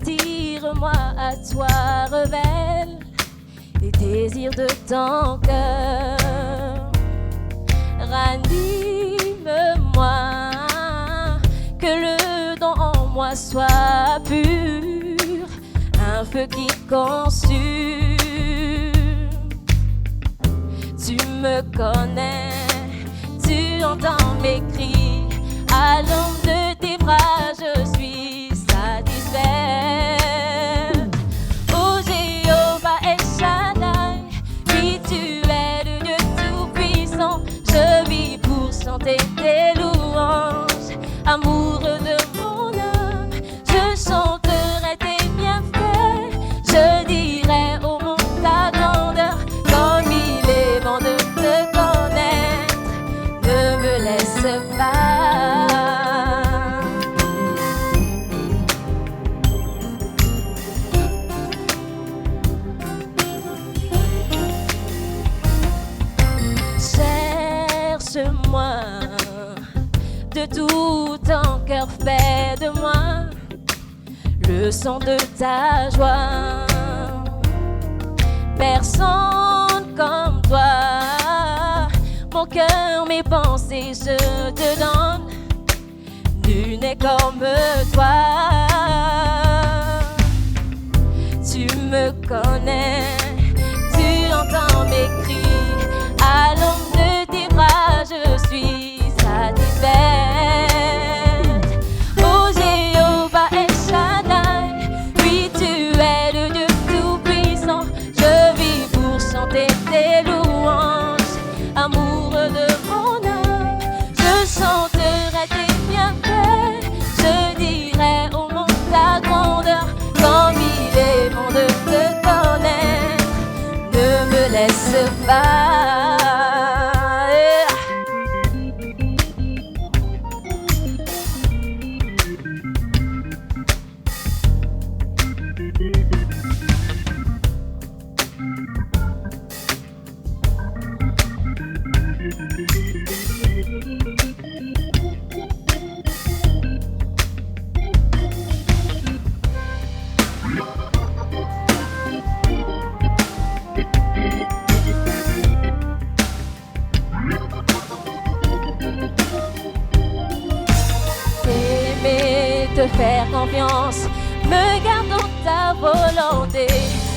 attire-moi à toi, révèle les désirs de ton cœur. Ranime-moi, que le don en moi soit pur, un feu qui consume. Tu me connais, tu entends mes cris, à l'ombre de tes bras je suis satisfaite. Oh Jéhovah El Shaddai, oui tu es le Dieu tout-puissant, je vis pour chanter tes louanges, amoureux de mon âme, je chanterai tes bienfaits, je dirai au monde ta grandeur, comme il est bon de te connaître, ne me laisse pas. Cherche-moi de tout ton cœur, fais de moi le son de ta joie. Personne comme toi, mon cœur, mes pensées, je te donne. Nul n'est comme toi. Tu me connais, tu entends mes cris, à l'ombre de tes bras je suis satisfaite. Oh Jéhovah El Shaddai, oui tu es le Dieu tout-puissant, je vis pour chanter tes louanges, amoureux de mon âme, je chanterai tes bienfaits, je dirai au monde ta grandeur, comme il est bon de te connaître, ne me laisse pas. Te faire confiance, me garde dans ta volonté,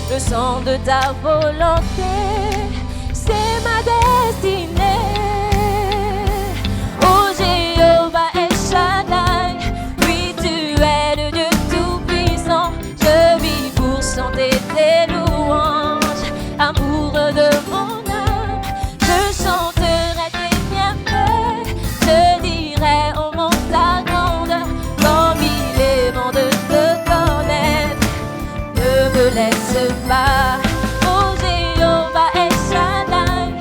le son de ta volonté, c'est ma destinée. Oh Jéhovah El Shaddai, oui tu es le Dieu tout-puissant, je vis pour chanter tes louanges, amoureux de mon âme, je chanterai tes bienfaits, je dirai au monde ta grandeur, comme il est bon de te connaître, ne me laisse pas. Oh Jéhovah El Shaddai,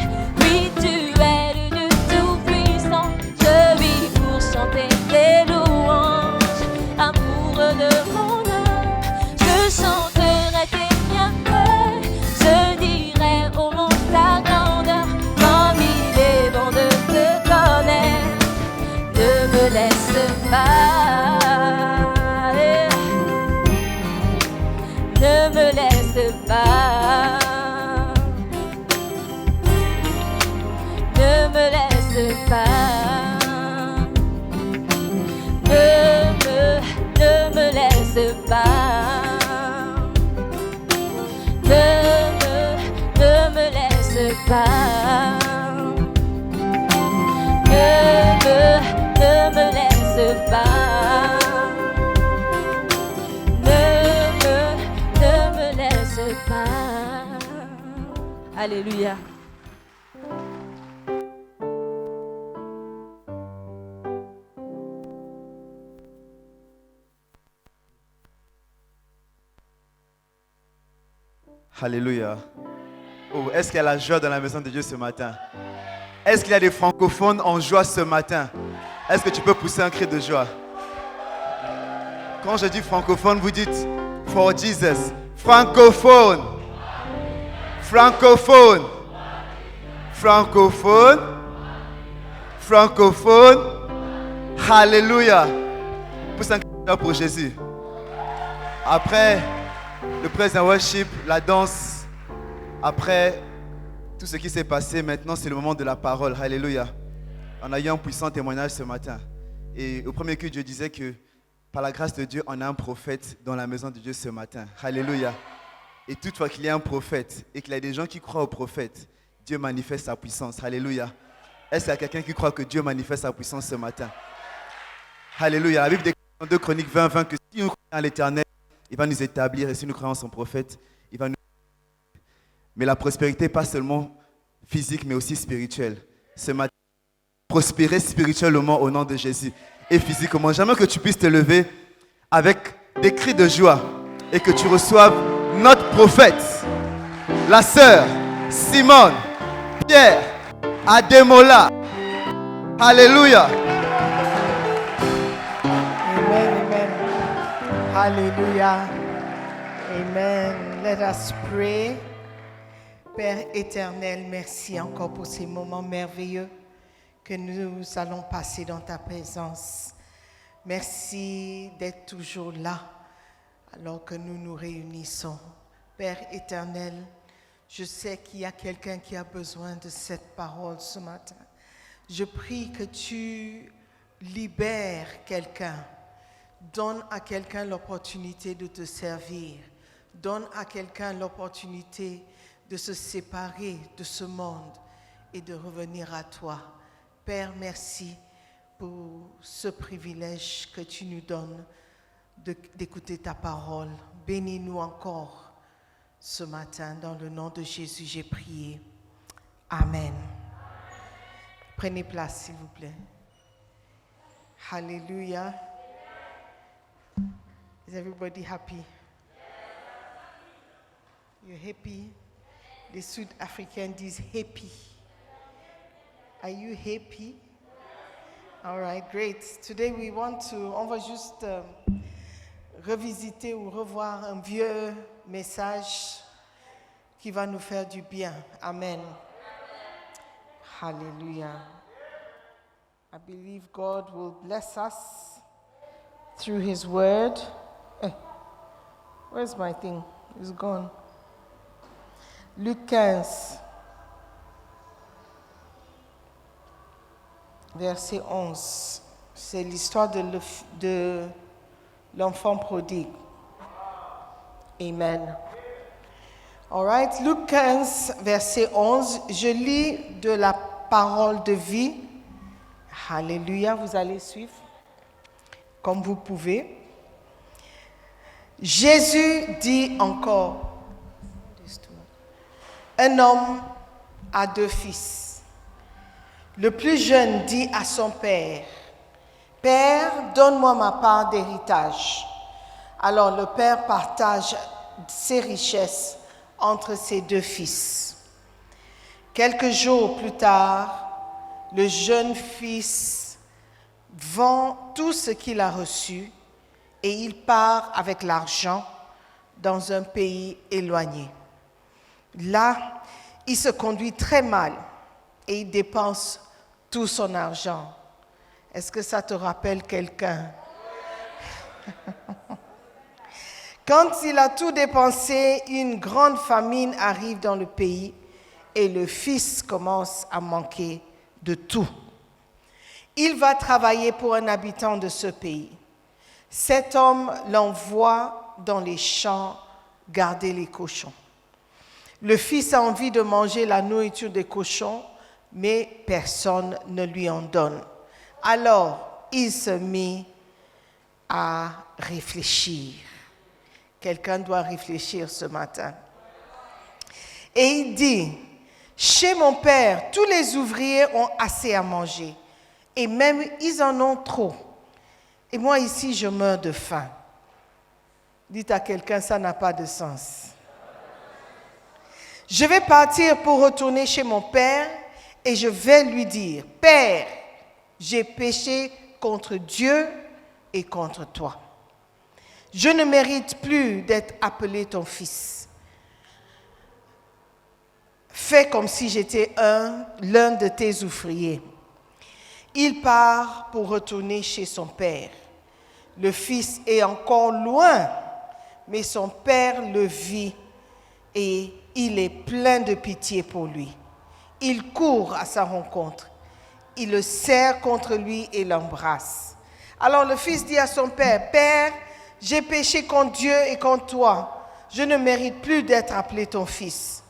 oui tu es le Dieu tout-puissant, je vis pour chanter tes louanges, amoureux de mon âme, je chanterai tes bienfaits, je dirai au monde ta grandeur, comme il est bon de te connaître, ne me laisse pas. Ne me laisse pas, ne me laisse pas, ne me laisse pas, ne me laisse pas, ne me laisse pas. Alléluia. Alléluia. Oh, est-ce qu'il y a la joie dans la maison de Dieu ce matin? Est-ce qu'il y a des francophones en joie ce matin? Est-ce que tu peux pousser un cri de joie? Quand je dis francophone, vous dites for Jesus. Francophone. Francophone. Francophone. Francophone. Alléluia. Pousse un cri de joie pour Jésus. Après le praise and worship, la danse, après tout ce qui s'est passé, maintenant c'est le moment de la parole. Alléluia. On a eu un puissant témoignage ce matin. Et au premier culte, Dieu disait que par la grâce de Dieu, on a un prophète dans la maison de Dieu ce matin. Alléluia. Et toutefois qu'il y a un prophète et qu'il y a des gens qui croient au prophète, Dieu manifeste sa puissance. Alléluia. Est-ce qu'il y a quelqu'un qui croit que Dieu manifeste sa puissance ce matin? Alléluia. La Bible déclare dans 2 Chroniques 20 que si nous croyons à l'Éternel, il va nous établir. Et si nous croyons en son prophète, il va nous... Mais la prospérité, pas seulement physique, mais aussi spirituelle. Ce matin, prospérer spirituellement au nom de Jésus. Et physiquement, jamais que tu puisses te lever avec des cris de joie et que tu reçoives notre prophète, la sœur Simone Pierre Ademola. Alléluia. Amen, amen. Hallelujah. Amen. Let us pray. Père éternel, merci encore pour ces moments merveilleux que nous allons passer dans ta présence. Merci d'être toujours là alors que nous nous réunissons. Père éternel, je sais qu'il y a quelqu'un qui a besoin de cette parole ce matin. Je prie que tu libères quelqu'un. Donne à quelqu'un l'opportunité de te servir. Donne à quelqu'un l'opportunité de se séparer de ce monde et de revenir à toi. Père, merci pour ce privilège que tu nous donnes d'écouter ta parole. Bénis-nous encore ce matin. Dans le nom de Jésus, j'ai prié. Amen. Prenez place, s'il vous plaît. Hallelujah. Is everybody happy? You're happy? Les Sud-Africains disent happy. Are you happy? All right, great. Today on va juste revisiter ou revoir un vieux message qui va nous faire du bien. Amen. Hallelujah. I believe God will bless us through His word. Hey, where's my thing? It's gone. Luc 15, verset 11. C'est l'histoire de l'enfant prodigue. Amen. All right, Luc 15, verset 11. Je lis de la parole de vie. Alléluia, vous allez suivre comme vous pouvez. Jésus dit encore, un homme a 2 fils. Le plus jeune dit à son père, « Père, donne-moi ma part d'héritage. » Alors le père partage ses richesses entre ses 2 fils. Quelques jours plus tard, le jeune fils vend tout ce qu'il a reçu et il part avec l'argent dans un pays éloigné. Là, il se conduit très mal et il dépense tout son argent. Est-ce que ça te rappelle quelqu'un? Quand il a tout dépensé, une grande famine arrive dans le pays et le fils commence à manquer de tout. Il va travailler pour un habitant de ce pays. Cet homme l'envoie dans les champs garder les cochons. Le fils a envie de manger la nourriture des cochons, mais personne ne lui en donne. Alors, il se mit à réfléchir. Quelqu'un doit réfléchir ce matin. Et il dit, « Chez mon père, tous les ouvriers ont assez à manger, et même ils en ont trop. Et moi ici, je meurs de faim. » Dites à quelqu'un, ça n'a pas de sens. Je vais partir pour retourner chez mon père et je vais lui dire, « Père, j'ai péché contre Dieu et contre toi. Je ne mérite plus d'être appelé ton fils. Fais comme si j'étais l'un de tes ouvriers. » Il part pour retourner chez son père. Le fils est encore loin, mais son père le vit et il est plein de pitié pour lui. Il court à sa rencontre. Il le serre contre lui et l'embrasse. Alors le fils dit à son père, « Père, j'ai péché contre Dieu et contre toi. Je ne mérite plus d'être appelé ton fils. »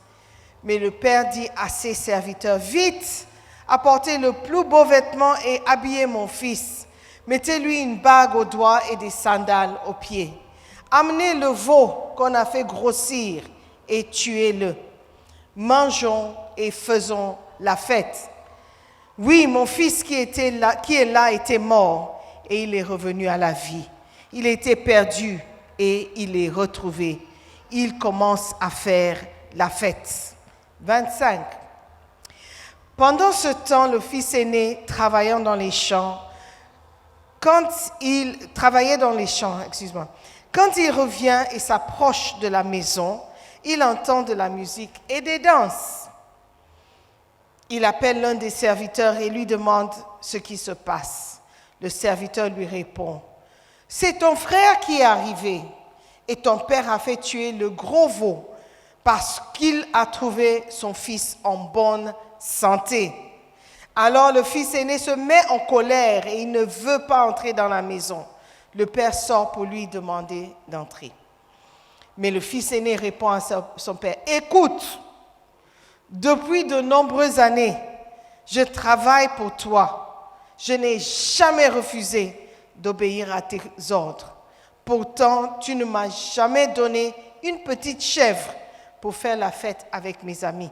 Mais le père dit à ses serviteurs, « Vite, apportez le plus beau vêtement et habillez mon fils. Mettez-lui une bague au doigt et des sandales aux pieds. Amenez le veau qu'on a fait grossir et tuez-le. Mangeons et faisons la fête. Oui, mon fils qui est là était mort et il est revenu à la vie. Il était perdu et il est retrouvé. Il commence à faire la fête. 25. Pendant ce temps, le fils aîné travaillant dans les champs, quand il revient et s'approche de la maison, il entend de la musique et des danses. Il appelle l'un des serviteurs et lui demande ce qui se passe. Le serviteur lui répond, « C'est ton frère qui est arrivé et ton père a fait tuer le gros veau parce qu'il a trouvé son fils en bonne santé. » Alors le fils aîné se met en colère et il ne veut pas entrer dans la maison. Le père sort pour lui demander d'entrer. Mais le fils aîné répond à son père, « Écoute, depuis de nombreuses années, je travaille pour toi. Je n'ai jamais refusé d'obéir à tes ordres. Pourtant, tu ne m'as jamais donné une petite chèvre pour faire la fête avec mes amis.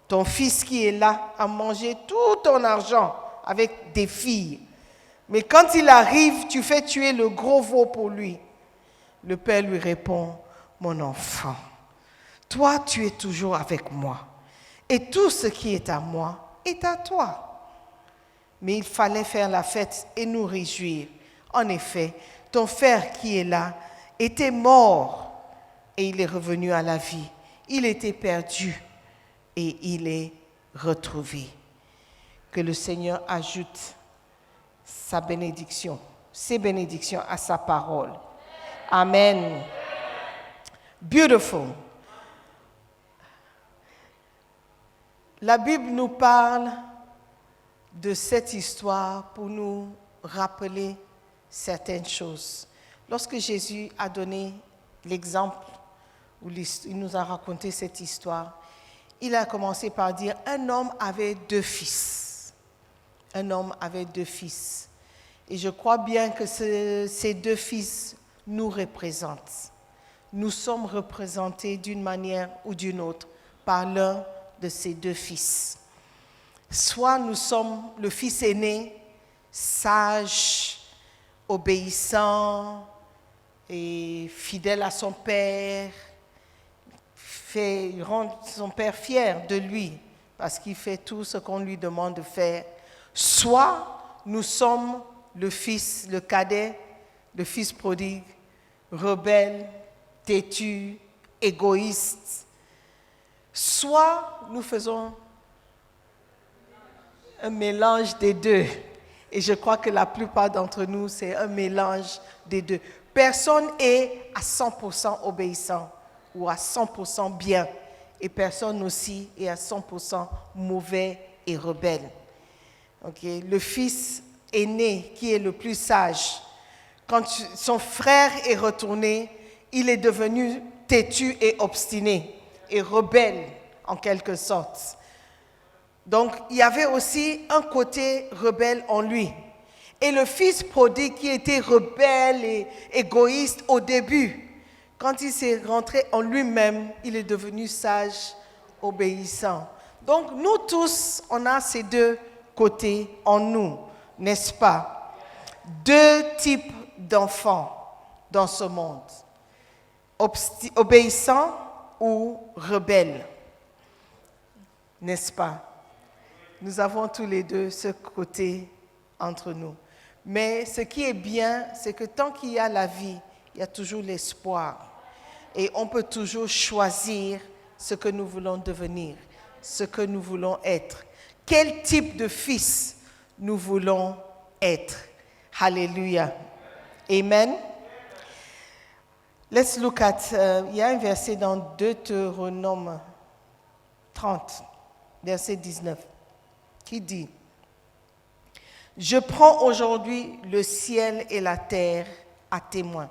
Ton fils qui est là a mangé tout ton argent avec des filles. Mais quand il arrive, tu fais tuer le gros veau pour lui. » Le père lui répond, « Mon enfant, toi tu es toujours avec moi, et tout ce qui est à moi est à toi. » Mais il fallait faire la fête et nous réjouir. En effet, ton frère qui est là était mort et il est revenu à la vie. Il était perdu et il est retrouvé. Que le Seigneur ajoute sa bénédiction, ses bénédictions à sa parole. Amen. Beautiful. La Bible nous parle de cette histoire pour nous rappeler certaines choses. Lorsque Jésus a donné l'exemple, où il nous a raconté cette histoire, il a commencé par dire, un homme avait 2 fils. Un homme avait 2 fils. Et je crois bien que ces 2 fils nous représentent. Nous sommes représentés d'une manière ou d'une autre par l'un de ces 2 fils. Soit nous sommes le fils aîné, sage, obéissant et fidèle à son père, rend son père fier de lui parce qu'il fait tout ce qu'on lui demande de faire. Soit nous sommes le fils, le cadet, le fils prodigue, rebelle, têtu, égoïste. Soit nous faisons un mélange des 2. Et je crois que la plupart d'entre nous, c'est un mélange des 2. Personne est à 100% obéissant ou à 100% bien. Et personne aussi est à 100% mauvais et rebelle. Okay? Le fils aîné, qui est le plus sage, quand son frère est retourné, il est devenu têtu et obstiné et rebelle en quelque sorte. Donc, il y avait aussi un côté rebelle en lui. Et le fils prodigue qui était rebelle et égoïste au début, quand il s'est rentré en lui-même, il est devenu sage, obéissant. Donc, nous tous, on a ces 2 côtés en nous, n'est-ce pas? 2 types d'enfants dans ce monde. Obéissants ou rebelles, n'est-ce pas? Nous avons tous les 2 ce côté entre nous. Mais ce qui est bien, c'est que tant qu'il y a la vie, il y a toujours l'espoir. Et on peut toujours choisir ce que nous voulons devenir, ce que nous voulons être. Quel type de fils nous voulons être. Alléluia. Amen. Let's look at, il y a un verset dans Deutéronome 30, verset 19, qui dit, « Je prends aujourd'hui le ciel et la terre à témoin.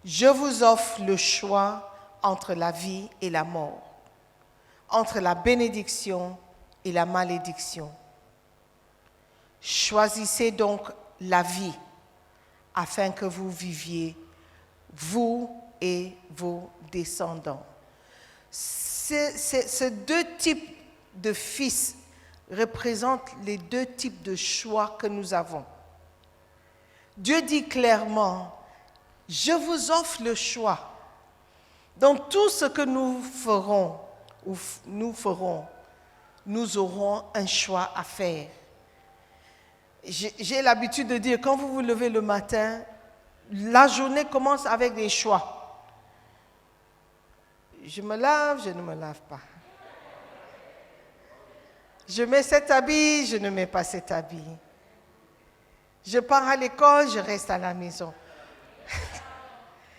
Je vous offre le choix entre la vie et la mort, entre la bénédiction et la malédiction. Choisissez donc la vie afin que vous viviez, vous et vos descendants. » Ces deux types de fils représentent les deux types de choix que nous avons. Dieu dit clairement, je vous offre le choix. Dans tout ce que nous ferons, nous aurons un choix à faire. J'ai l'habitude de dire, quand vous vous levez le matin, la journée commence avec des choix. Je me lave, je ne me lave pas. Je mets cet habit, je ne mets pas cet habit. Je pars à l'école, je reste à la maison.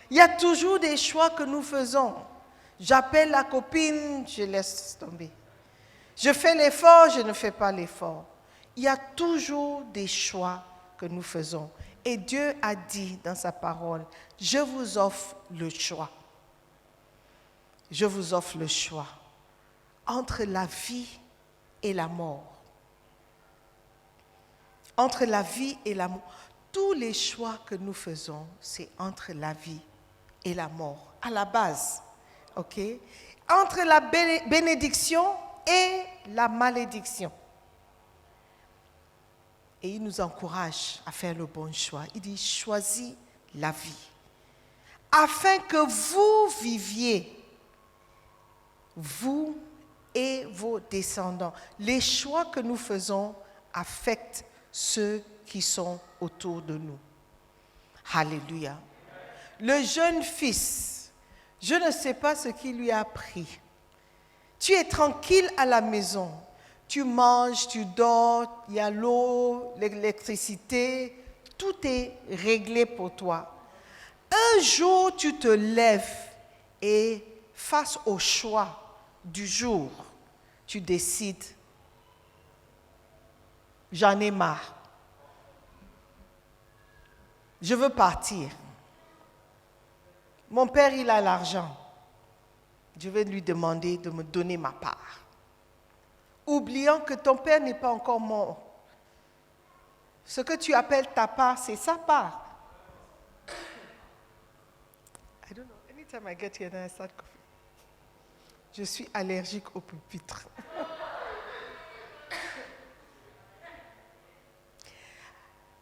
Il y a toujours des choix que nous faisons. J'appelle la copine, je laisse tomber. Je fais l'effort, je ne fais pas l'effort. Il y a toujours des choix que nous faisons. Et Dieu a dit dans sa parole, je vous offre le choix. Je vous offre le choix entre la vie et la mort. Entre la vie et la mort. Tous les choix que nous faisons, c'est entre la vie et la mort, à la base. Ok? Entre la bénédiction et la malédiction. Et il nous encourage à faire le bon choix. Il dit, choisis la vie, afin que vous viviez, vous et vos descendants. Les choix que nous faisons affectent ceux qui sont autour de nous. Alléluia. Le jeune fils, je ne sais pas ce qui lui a pris. Tu es tranquille à la maison. Tu manges, tu dors, il y a l'eau, l'électricité, tout est réglé pour toi. Un jour, tu te lèves et face au choix du jour, tu décides, j'en ai marre. Je veux partir. Mon père, il a l'argent. Je vais lui demander de me donner ma part. Oubliant que ton père n'est pas encore mort. Ce que tu appelles ta part, c'est sa part. I don't know. Anytime I get here, then I start coughing. Je suis allergique au pupitre.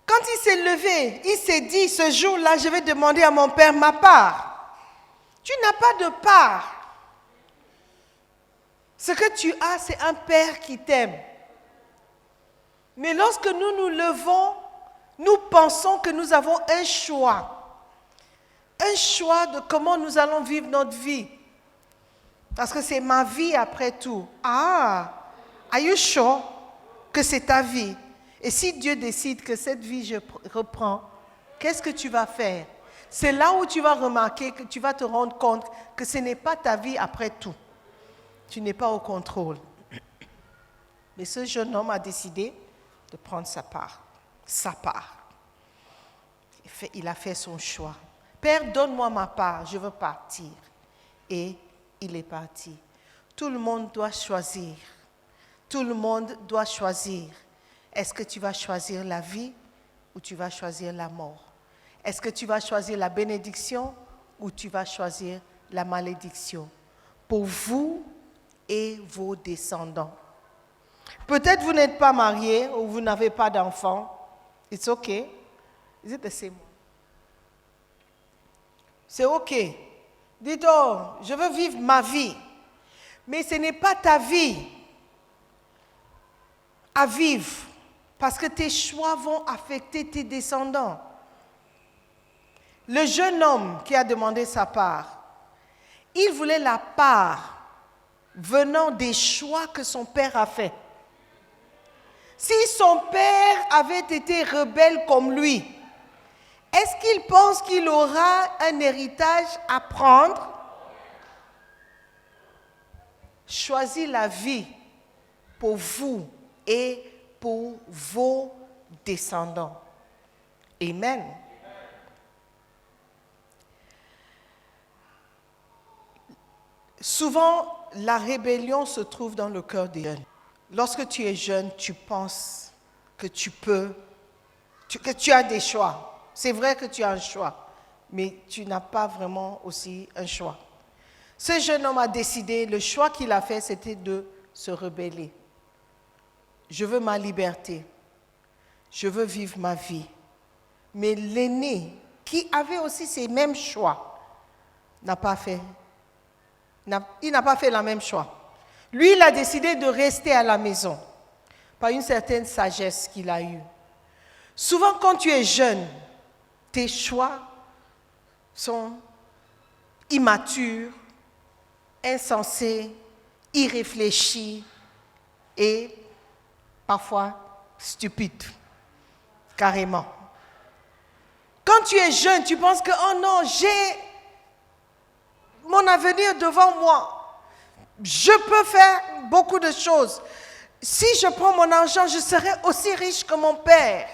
Quand il s'est levé, il s'est dit, ce jour-là, je vais demander à mon père ma part. Tu n'as pas de part. Ce que tu as, c'est un père qui t'aime. Mais lorsque nous nous levons, nous pensons que nous avons un choix. Un choix de comment nous allons vivre notre vie. Parce que c'est ma vie après tout. Ah, are you sure que c'est ta vie? Et si Dieu décide que cette vie, je reprends, qu'est-ce que tu vas faire? C'est là où tu vas remarquer, que tu vas te rendre compte que ce n'est pas ta vie après tout. Tu n'es pas au contrôle. Mais ce jeune homme a décidé de prendre sa part. Sa part. Il a fait son choix. Père, donne-moi ma part, je veux partir. Et il est parti. Tout le monde doit choisir. Tout le monde doit choisir. Est-ce que tu vas choisir la vie ou tu vas choisir la mort? Est-ce que tu vas choisir la bénédiction ou tu vas choisir la malédiction? Pour vous et vos descendants. Peut-être vous n'êtes pas marié ou vous n'avez pas d'enfant. It's okay. Is it the same one? C'est ok. Dites, oh, je veux vivre ma vie. Mais ce n'est pas ta vie à vivre. Parce que tes choix vont affecter tes descendants. Le jeune homme qui a demandé sa part, il voulait la part venant des choix que son père a fait. Si son père avait été rebelle comme lui, est-ce qu'il pense qu'il aura un héritage à prendre? Choisis la vie pour vous et pour vos descendants. Amen. Souvent, la rébellion se trouve dans le cœur des jeunes. Lorsque tu es jeune, tu penses que que tu as des choix. C'est vrai que tu as un choix, mais tu n'as pas vraiment aussi un choix. Ce jeune homme a décidé, le choix qu'il a fait, c'était de se rebeller. Je veux ma liberté. Je veux vivre ma vie. Mais l'aîné, qui avait aussi ces mêmes choix, il n'a pas fait la même choix. Lui, il a décidé de rester à la maison par une certaine sagesse qu'il a eue. Souvent, quand tu es jeune, tes choix sont immatures, insensés, irréfléchis et parfois stupides, carrément. Quand tu es jeune, tu penses que, oh non, j'ai mon avenir devant moi. Je peux faire beaucoup de choses. Si je prends mon argent, je serai aussi riche que mon père.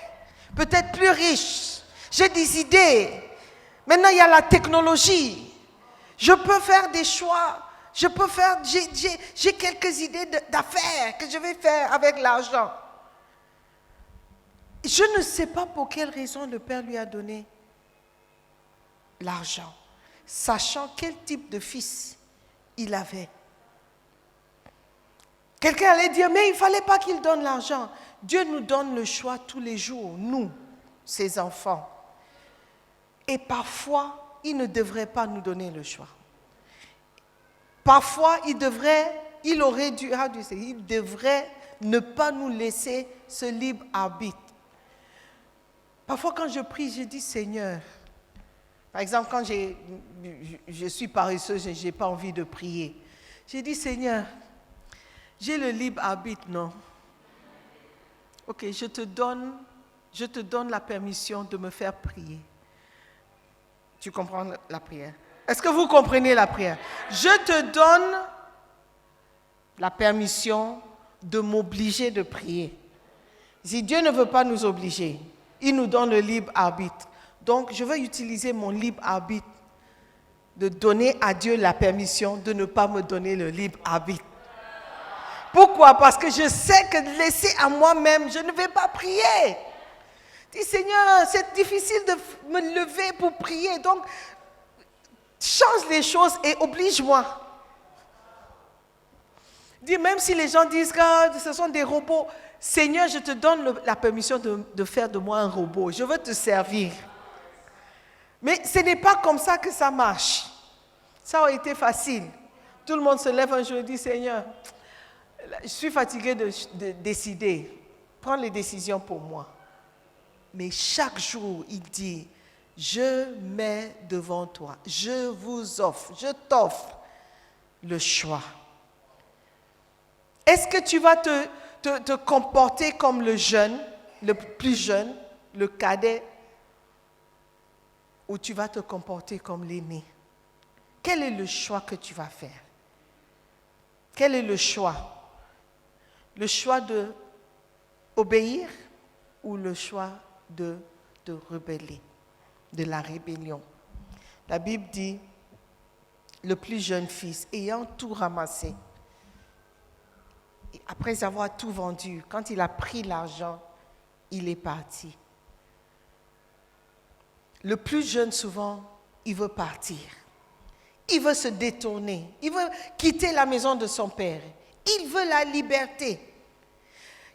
Peut-être plus riche. J'ai des idées. Maintenant, il y a la technologie. Je peux faire des choix. J'ai quelques idées d'affaires que je vais faire avec l'argent. Je ne sais pas pour quelle raison le père lui a donné l'argent, sachant quel type de fils il avait. Quelqu'un allait dire, mais il ne fallait pas qu'il donne l'argent. Dieu nous donne le choix tous les jours, nous, ses enfants. Et parfois, il ne devrait pas nous donner le choix. Parfois, il devrait ne pas nous laisser ce libre arbitre. Parfois, quand je prie, je dis, Seigneur, par exemple, quand je suis paresseuse et je n'ai pas envie de prier, je dis, Seigneur, j'ai le libre arbitre, non? Ok, je te donne la permission de me faire prier. Tu comprends la prière? Est-ce que vous comprenez la prière? Je te donne la permission de m'obliger de prier. Si Dieu ne veut pas nous obliger, il nous donne le libre arbitre. Donc, je veux utiliser mon libre arbitre de donner à Dieu la permission de ne pas me donner le libre arbitre. Pourquoi? Parce que je sais que laissé à moi-même, je ne vais pas prier. Dis, Seigneur, c'est difficile de me lever pour prier. Donc, change les choses et oblige-moi. Dis, même si les gens disent que ce sont des robots, Seigneur, je te donne la permission de faire de moi un robot. Je veux te servir. Mais ce n'est pas comme ça que ça marche. Ça aurait été facile. Tout le monde se lève un jour et dit, Seigneur, je suis fatigué de décider. Prends les décisions pour moi. Mais chaque jour, il dit, je mets devant toi, je vous offre, je t'offre le choix. Est-ce que tu vas te comporter comme le jeune, le plus jeune, le cadet, ou tu vas te comporter comme l'aîné? Quel est le choix que tu vas faire? Quel est le choix? Le choix de obéir ou le choix de rebeller, de la rébellion? La Bible dit, le plus jeune fils, ayant tout ramassé, après avoir tout vendu, quand il a pris l'argent, il est parti. Le plus jeune, souvent, il veut partir. Il veut se détourner. Il veut quitter la maison de son père. Il veut la liberté.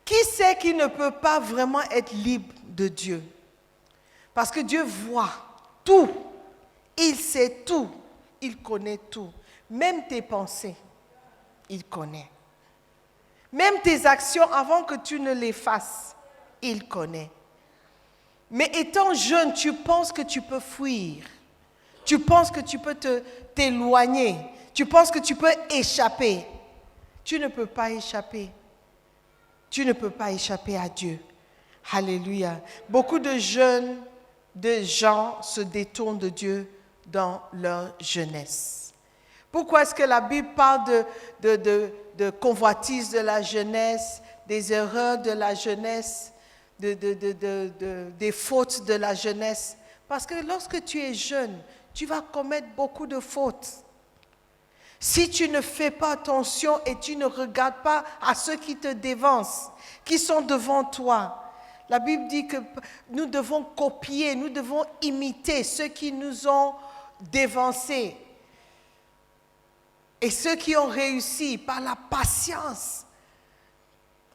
Qui sait qu'il ne peut pas vraiment être libre de Dieu? Parce que Dieu voit tout. Il sait tout. Il connaît tout. Même tes pensées, il connaît. Même tes actions, avant que tu ne les fasses, il connaît. Mais étant jeune, tu penses que tu peux fuir. Tu penses que tu peux t'éloigner. Tu penses que tu peux échapper. Tu ne peux pas échapper. Tu ne peux pas échapper à Dieu. Alléluia. Beaucoup de jeunes de gens se détournent de Dieu dans leur jeunesse? Pourquoi est-ce que la Bible parle de convoitise de la jeunesse, des erreurs de la jeunesse, des fautes de la jeunesse? Parce que lorsque tu es jeune, tu vas commettre beaucoup de fautes. Si tu ne fais pas attention et tu ne regardes pas à ceux qui te dévancent, qui sont devant toi, la Bible dit que nous devons copier, nous devons imiter ceux qui nous ont dévancés. Et ceux qui ont réussi par la patience.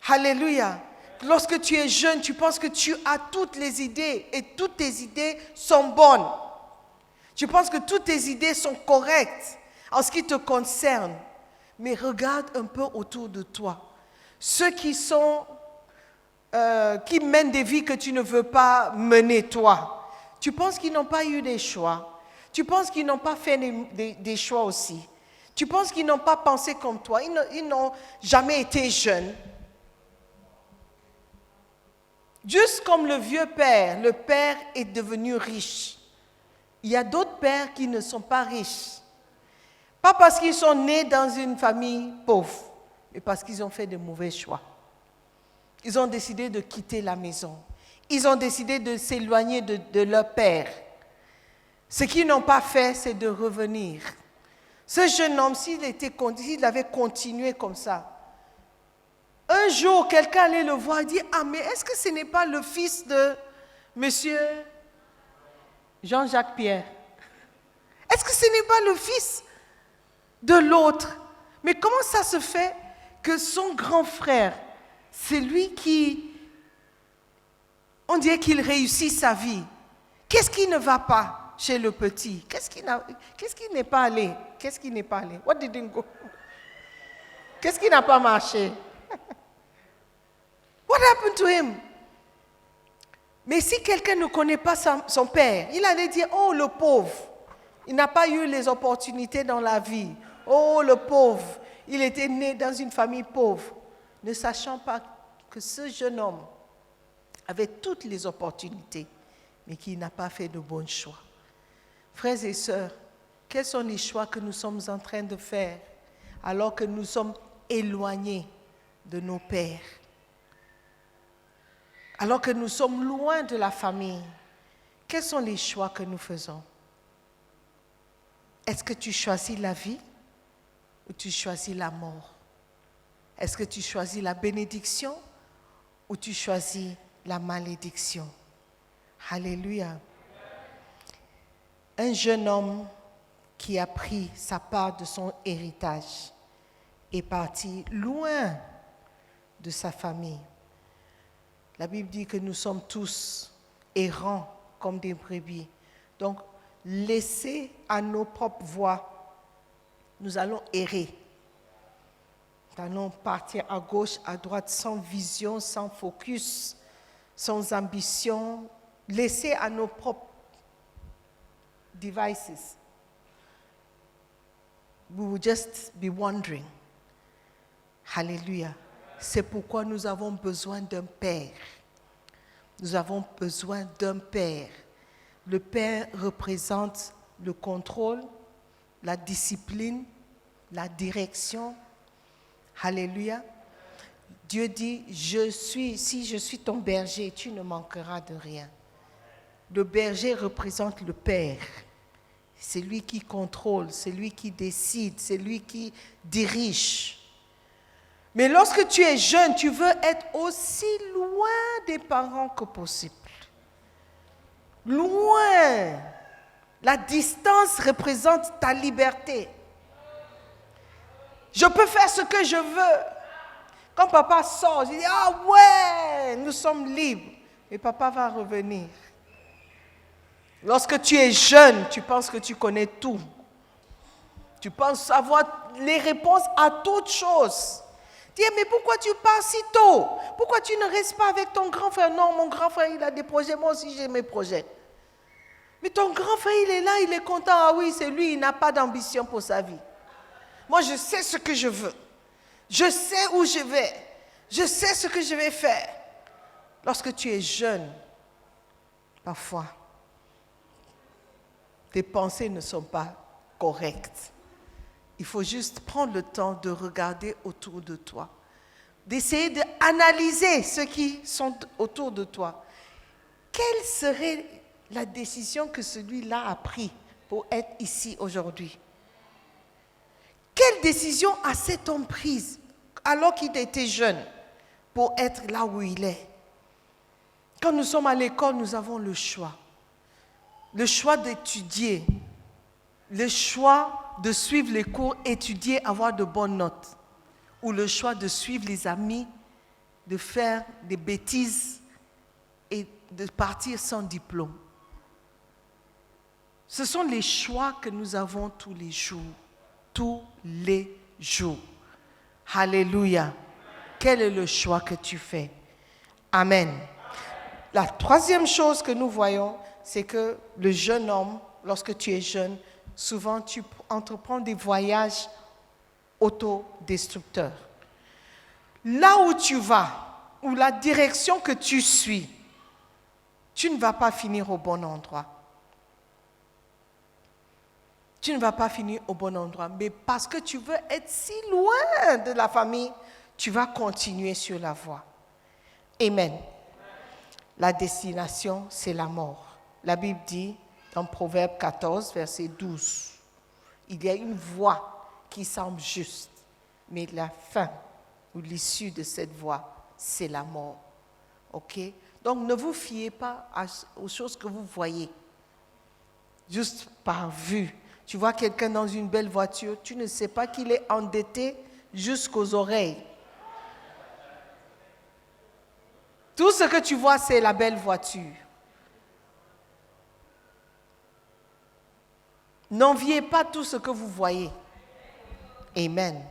Alléluia. Lorsque tu es jeune, tu penses que tu as toutes les idées et toutes tes idées sont bonnes. Tu penses que toutes tes idées sont correctes en ce qui te concerne. Mais regarde un peu autour de toi. Ceux qui mènent des vies que tu ne veux pas mener toi. Tu penses qu'ils n'ont pas eu des choix. Tu penses qu'ils n'ont pas fait des choix aussi. Tu penses qu'ils n'ont pas pensé comme toi. Ils n'ont jamais été jeunes. Juste comme le vieux père, le père est devenu riche. Il y a d'autres pères qui ne sont pas riches. Pas parce qu'ils sont nés dans une famille pauvre, mais parce qu'ils ont fait de mauvais choix. Ils ont décidé de quitter la maison. Ils ont décidé de s'éloigner de leur père. Ce qu'ils n'ont pas fait, c'est de revenir. Ce jeune homme, s'il avait continué comme ça, un jour, quelqu'un allait le voir et dire, « Ah, mais est-ce que ce n'est pas le fils de monsieur Jean-Jacques Pierre? Est-ce que ce n'est pas le fils de l'autre? Mais comment ça se fait que son grand frère, c'est lui qui, on dirait qu'il réussit sa vie. Qu'est-ce qui ne va pas chez le petit? Qu'est-ce qui n'est pas allé? Qu'est-ce qui n'est pas allé? What didn't go? Qu'est-ce qui n'a pas marché? What happened to him? Mais si quelqu'un ne connaît pas son père, il allait dire, oh le pauvre, il n'a pas eu les opportunités dans la vie. Oh le pauvre, il était né dans une famille pauvre. Ne sachant pas que ce jeune homme avait toutes les opportunités, mais qu'il n'a pas fait de bons choix. Frères et sœurs, quels sont les choix que nous sommes en train de faire alors que nous sommes éloignés de nos pères? Alors que nous sommes loin de la famille, quels sont les choix que nous faisons? Est-ce que tu choisis la vie ou tu choisis la mort? Est-ce que tu choisis la bénédiction ou tu choisis la malédiction? Alléluia. Un jeune homme qui a pris sa part de son héritage est parti loin de sa famille. La Bible dit que nous sommes tous errants comme des brebis. Donc, laissés à nos propres voies, nous allons errer. Nous allons partir à gauche, à droite, sans vision, sans focus, sans ambition, laissés à nos propres devices. We will just be wandering. Hallelujah. C'est pourquoi nous avons besoin d'un père. Nous avons besoin d'un père. Le père représente le contrôle, la discipline, la direction. Alléluia. Dieu dit, si je suis ton berger, tu ne manqueras de rien. Le berger représente le père. C'est lui qui contrôle, c'est lui qui décide, c'est lui qui dirige. Mais lorsque tu es jeune, tu veux être aussi loin des parents que possible. Loin. La distance représente ta liberté. Je peux faire ce que je veux. Quand papa sort, je dis, ah ouais, nous sommes libres. Et papa va revenir. Lorsque tu es jeune, tu penses que tu connais tout. Tu penses avoir les réponses à toutes choses. Dis, mais pourquoi tu pars si tôt? Pourquoi tu ne restes pas avec ton grand frère? Non, mon grand frère, il a des projets, moi aussi j'ai mes projets. Mais ton grand frère, il est là, il est content. Ah oui, c'est lui, il n'a pas d'ambition pour sa vie. Moi, je sais ce que je veux. Je sais où je vais. Je sais ce que je vais faire. Lorsque tu es jeune, parfois, tes pensées ne sont pas correctes. Il faut juste prendre le temps de regarder autour de toi, d'essayer d'analyser ceux qui sont autour de toi. Quelle serait la décision que celui-là a prise pour être ici aujourd'hui? Quelle décision a cet homme prise alors qu'il était jeune pour être là où il est? Quand nous sommes à l'école, nous avons le choix. Le choix d'étudier, le choix de suivre les cours, étudier, avoir de bonnes notes, ou le choix de suivre les amis, de faire des bêtises et de partir sans diplôme. Ce sont les choix que nous avons tous les jours. Tous les jours. Alléluia. Quel est le choix que tu fais? Amen. La troisième chose que nous voyons, c'est que le jeune homme, lorsque tu es jeune, souvent tu entreprends des voyages autodestructeurs. Là où tu vas, ou la direction que tu suis, tu ne vas pas finir au bon endroit. Tu ne vas pas finir au bon endroit, mais parce que tu veux être si loin de la famille, tu vas continuer sur la voie. Amen. La destination, c'est la mort. La Bible dit, dans Proverbe 14, verset 12, il y a une voie qui semble juste, mais la fin ou l'issue de cette voie, c'est la mort. OK? Donc, ne vous fiez pas aux choses que vous voyez, juste par vue. Tu vois quelqu'un dans une belle voiture, tu ne sais pas qu'il est endetté jusqu'aux oreilles. Tout ce que tu vois, c'est la belle voiture. N'enviez pas tout ce que vous voyez. Amen.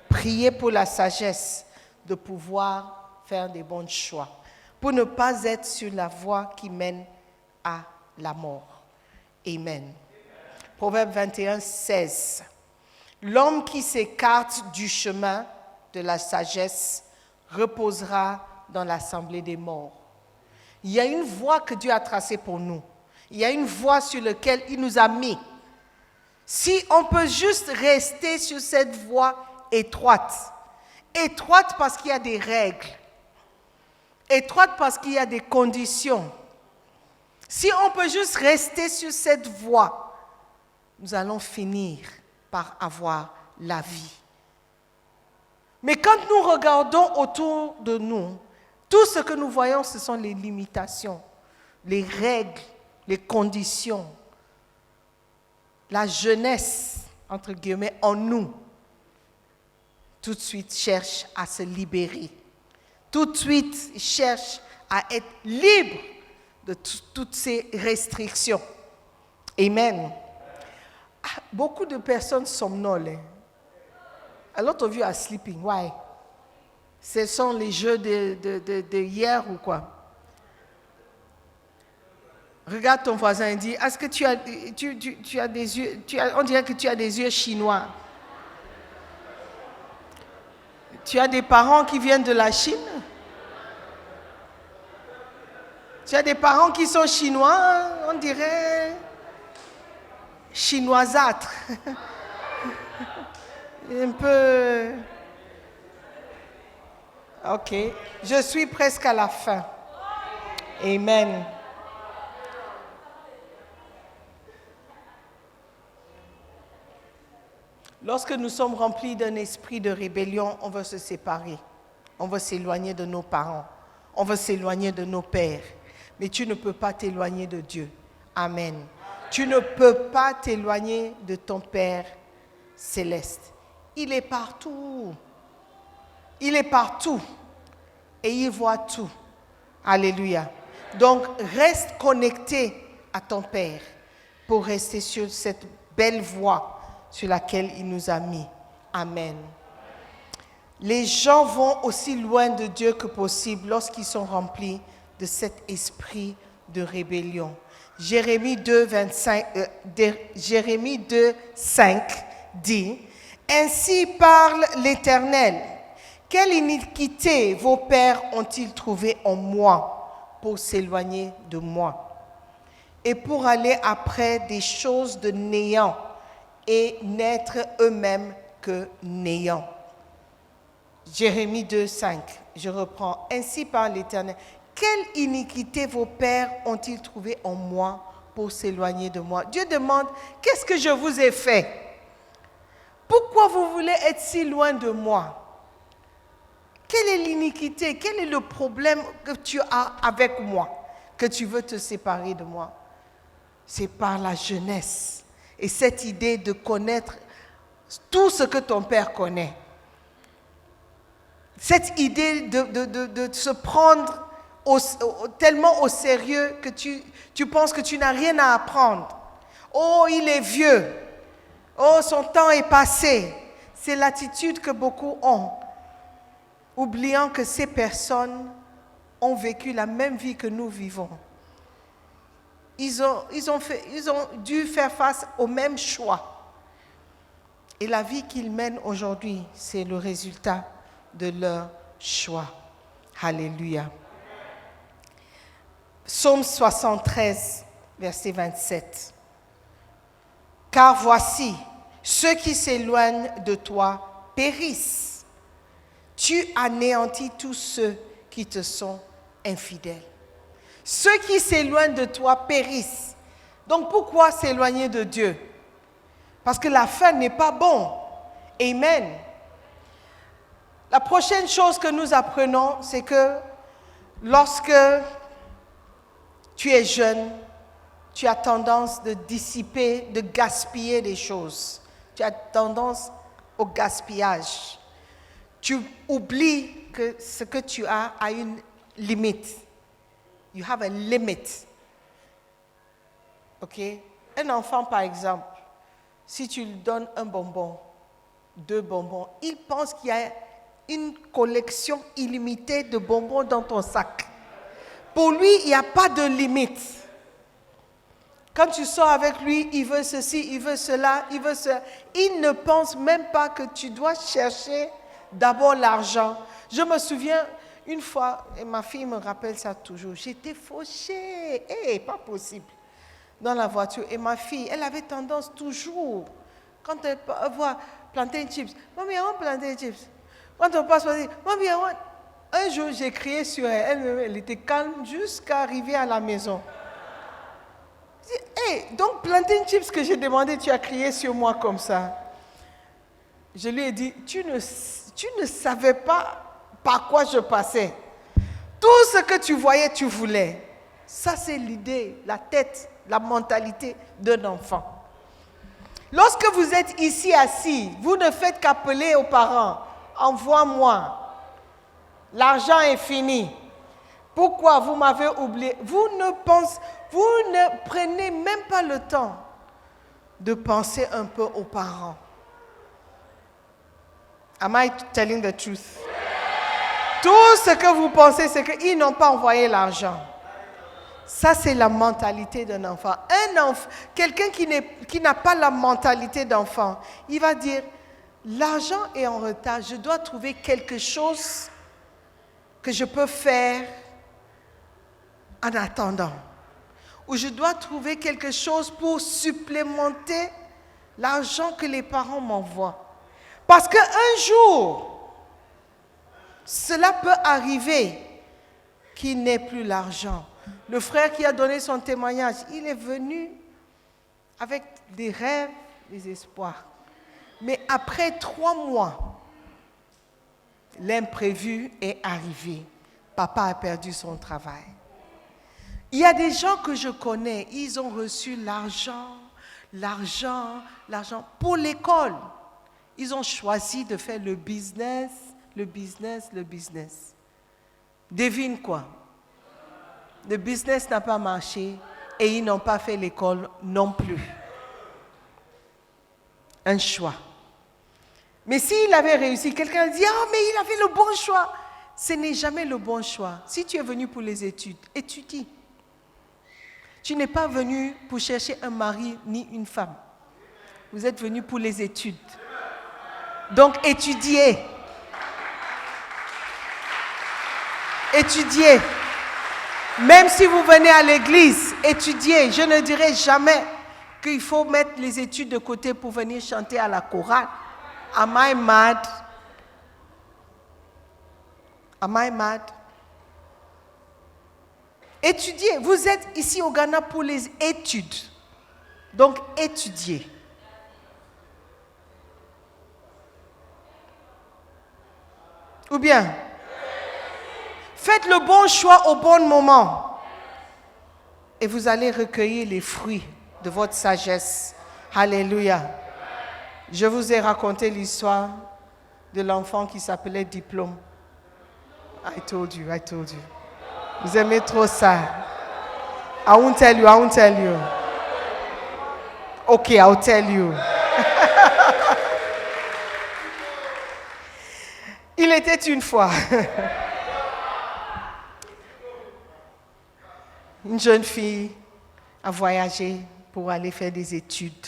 Priez pour la sagesse de pouvoir faire des bons choix, pour ne pas être sur la voie qui mène à la mort. Amen. Proverbe 21, 16. L'homme qui s'écarte du chemin de la sagesse reposera dans l'assemblée des morts. Il y a une voie que Dieu a tracée pour nous. Il y a une voie sur laquelle il nous a mis. Si on peut juste rester sur cette voie étroite, étroite parce qu'il y a des règles, étroite parce qu'il y a des conditions. Si on peut juste rester sur cette voie, nous allons finir par avoir la vie. Mais quand nous regardons autour de nous, tout ce que nous voyons, ce sont les limitations, les règles, les conditions. La jeunesse, entre guillemets, en nous, tout de suite cherche à se libérer. Tout de suite cherche à être libre de toutes ces restrictions. Amen. Beaucoup de personnes somnolent. A lot of you are sleeping. Why? Ce sont les jeux de hier ou quoi? Regarde ton voisin et dis, est-ce que tu as des yeux, on dirait que tu as des yeux chinois. Tu as des parents qui viennent de la Chine? Tu as des parents qui sont chinois, on dirait chinoisâtres. Un peu... Ok, je suis presque à la fin. Amen. Lorsque nous sommes remplis d'un esprit de rébellion, on veut se séparer. On veut s'éloigner de nos parents. On veut s'éloigner de nos pères. Mais tu ne peux pas t'éloigner de Dieu. Amen. Tu ne peux pas t'éloigner de ton Père céleste. Il est partout. Il est partout. Et il voit tout. Alléluia. Donc, reste connecté à ton Père pour rester sur cette belle voie sur laquelle il nous a mis. Amen. Les gens vont aussi loin de Dieu que possible lorsqu'ils sont remplis de cet esprit de rébellion. Jérémie 2, 5 dit, « Ainsi parle l'Éternel, quelle iniquité vos pères ont-ils trouvé en moi pour s'éloigner de moi? et pour aller après des choses de néant et n'être eux-mêmes que néant. Jérémie 2, 5, je reprends. Ainsi parle l'Éternel. Quelle iniquité vos pères ont-ils trouvé en moi pour s'éloigner de moi? Dieu demande, qu'est-ce que je vous ai fait? Pourquoi vous voulez être si loin de moi? Quelle est l'iniquité? Quel est le problème que tu as avec moi, que tu veux te séparer de moi? C'est par la jeunesse et cette idée de connaître tout ce que ton père connaît. Cette idée de se prendre tellement au sérieux que tu penses que tu n'as rien à apprendre. Oh, il est vieux. Oh, son temps est passé. C'est l'attitude que beaucoup ont, oubliant que ces personnes ont vécu la même vie que nous vivons. Ils ont dû faire face au même choix. Et la vie qu'ils mènent aujourd'hui, c'est le résultat de leur choix. Alléluia. Psaume 73, verset 27. Car voici, ceux qui s'éloignent de toi périssent. Tu anéantis tous ceux qui te sont infidèles. Ceux qui s'éloignent de toi périssent. Donc pourquoi s'éloigner de Dieu? Parce que la fin n'est pas bonne. Amen. La prochaine chose que nous apprenons, c'est que lorsque tu es jeune, tu as tendance de dissiper, de gaspiller des choses. Tu as tendance au gaspillage. Tu oublies que ce que tu as a une limite. You have a limit. OK? Un enfant, par exemple, si tu lui donnes un bonbon, 2 bonbons, il pense qu'il y a une collection illimitée de bonbons dans ton sac. Pour lui, il n'y a pas de limite. Quand tu sors avec lui, il veut ceci, il veut cela, il veut cela. Il ne pense même pas que tu dois chercher d'abord l'argent. Je me souviens, une fois, et ma fille me rappelle ça toujours, j'étais fauchée, pas possible, dans la voiture. Et ma fille, elle avait tendance toujours, quand elle voit plantain chips, « Mommy, I want plantain chips ». Quand on passe, on dit, « Mommy, I want ». Un jour, j'ai crié sur elle, elle était calme jusqu'à arriver à la maison. Je dis, donc plantain chips que j'ai demandé, tu as crié sur moi comme ça. Je lui ai dit, tu ne savais pas par quoi je passais. Tout ce que tu voyais, tu voulais. Ça, c'est l'idée, la tête, la mentalité d'un enfant. Lorsque vous êtes ici assis, vous ne faites qu'appeler aux parents, envoie-moi. L'argent est fini. Pourquoi vous m'avez oublié? Vous ne prenez même pas le temps de penser un peu aux parents. Am I telling the truth? Tout ce que vous pensez, c'est qu'ils n'ont pas envoyé l'argent. Ça, c'est la mentalité d'un enfant. Quelqu'un qui n'a pas la mentalité d'enfant, il va dire, l'argent est en retard, je dois trouver quelque chose que je peux faire en attendant. Ou je dois trouver quelque chose pour supplémenter l'argent que les parents m'envoient. Parce qu'un jour, cela peut arriver qu'il n'ait plus l'argent. Le frère qui a donné son témoignage, il est venu avec des rêves, des espoirs. Mais après 3 mois, l'imprévu est arrivé. Papa a perdu son travail. Il y a des gens que je connais, ils ont reçu l'argent pour l'école. Ils ont choisi de faire le business. Devine quoi? Le business n'a pas marché et ils n'ont pas fait l'école non plus. Un choix. Mais s'il avait réussi, quelqu'un dit, mais il a fait le bon choix. Ce n'est jamais le bon choix. Si tu es venu pour les études, étudie. Tu n'es pas venu pour chercher un mari ni une femme. Vous êtes venu pour les études. Donc étudiez. Étudiez. Même si vous venez à l'église, étudier. Je ne dirai jamais qu'il faut mettre les études de côté pour venir chanter à la chorale. Am I mad? Am I mad? Étudier. Vous êtes ici au Ghana pour les études. Donc, étudiez. Ou bien, faites le bon choix au bon moment. Et vous allez recueillir les fruits de votre sagesse. Alléluia. Je vous ai raconté l'histoire de l'enfant qui s'appelait Diplôme. I told you. Vous aimez trop ça. I won't tell you. Okay, I'll tell you. Il était une fois une jeune fille a voyagé pour aller faire des études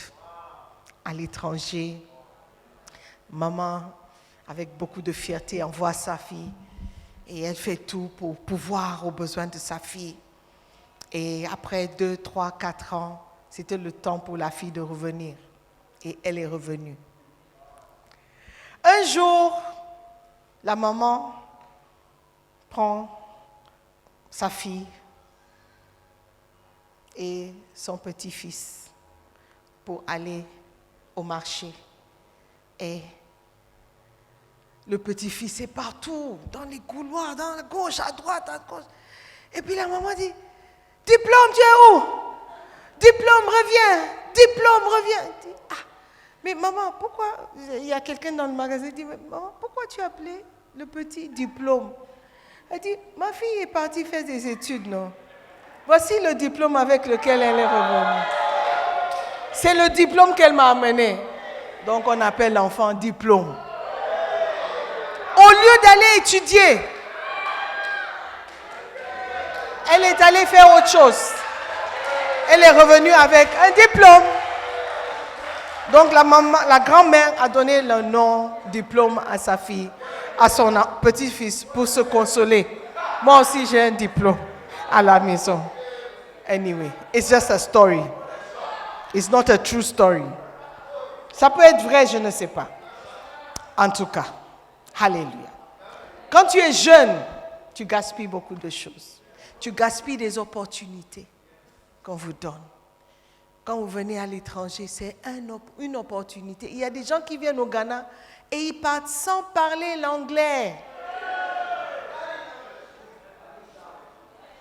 à l'étranger. Maman, avec beaucoup de fierté, envoie sa fille et elle fait tout pour pourvoir aux besoins de sa fille. Et après 2, 3, 4 ans, c'était le temps pour la fille de revenir. Et elle est revenue. Un jour, la maman prend sa fille et son petit-fils pour aller au marché. Et le petit-fils est partout, dans les couloirs, dans la gauche, à droite, à gauche. Et puis la maman dit, Diplôme, tu es où? Diplôme, reviens. Diplôme, reviens. Dit, ah, mais maman, pourquoi? Il y a quelqu'un dans le magasin qui dit, mais maman, pourquoi tu as appelé le petit Diplôme? Elle dit, ma fille est partie faire des études, non? Voici le diplôme avec lequel elle est revenue. C'est le diplôme qu'elle m'a amené. Donc on appelle l'enfant Diplôme. Au lieu d'aller étudier, elle est allée faire autre chose. Elle est revenue avec un diplôme. Donc la grand-mère a donné le nom Diplôme à sa fille, à son petit-fils, pour se consoler. Moi aussi j'ai un diplôme à la maison. Anyway, it's just a story. It's not a true story. Ça peut être vrai, je ne sais pas. En tout cas, alléluia. Quand tu es jeune, tu gaspilles beaucoup de choses. Tu gaspilles des opportunités qu'on vous donne. Quand vous venez à l'étranger, c'est une opportunité. Il y a des gens qui viennent au Ghana et ils partent sans parler l'anglais.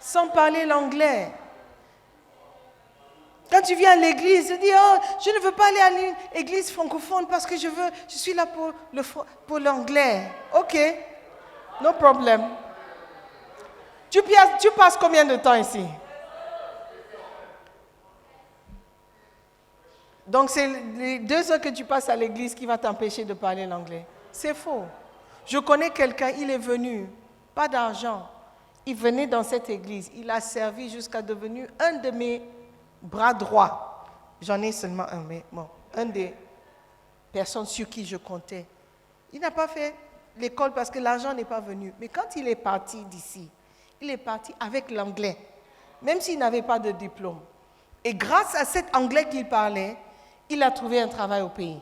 Sans parler l'anglais. Quand tu viens à l'église, tu dis, oh, je ne veux pas aller à l'église francophone parce que je suis là pour l'anglais. Ok, no problem. Tu passes combien de temps ici? Donc c'est les 2 heures que tu passes à l'église qui va t'empêcher de parler l'anglais. C'est faux. Je connais quelqu'un, il est venu, pas d'argent. Il venait dans cette église, il a servi jusqu'à devenir un de mes bras droits. J'en ai seulement un, mais bon, un des personnes sur qui je comptais. Il n'a pas fait l'école parce que l'argent n'est pas venu. Mais quand il est parti d'ici, il est parti avec l'anglais, même s'il n'avait pas de diplôme. Et grâce à cet anglais qu'il parlait, il a trouvé un travail au pays.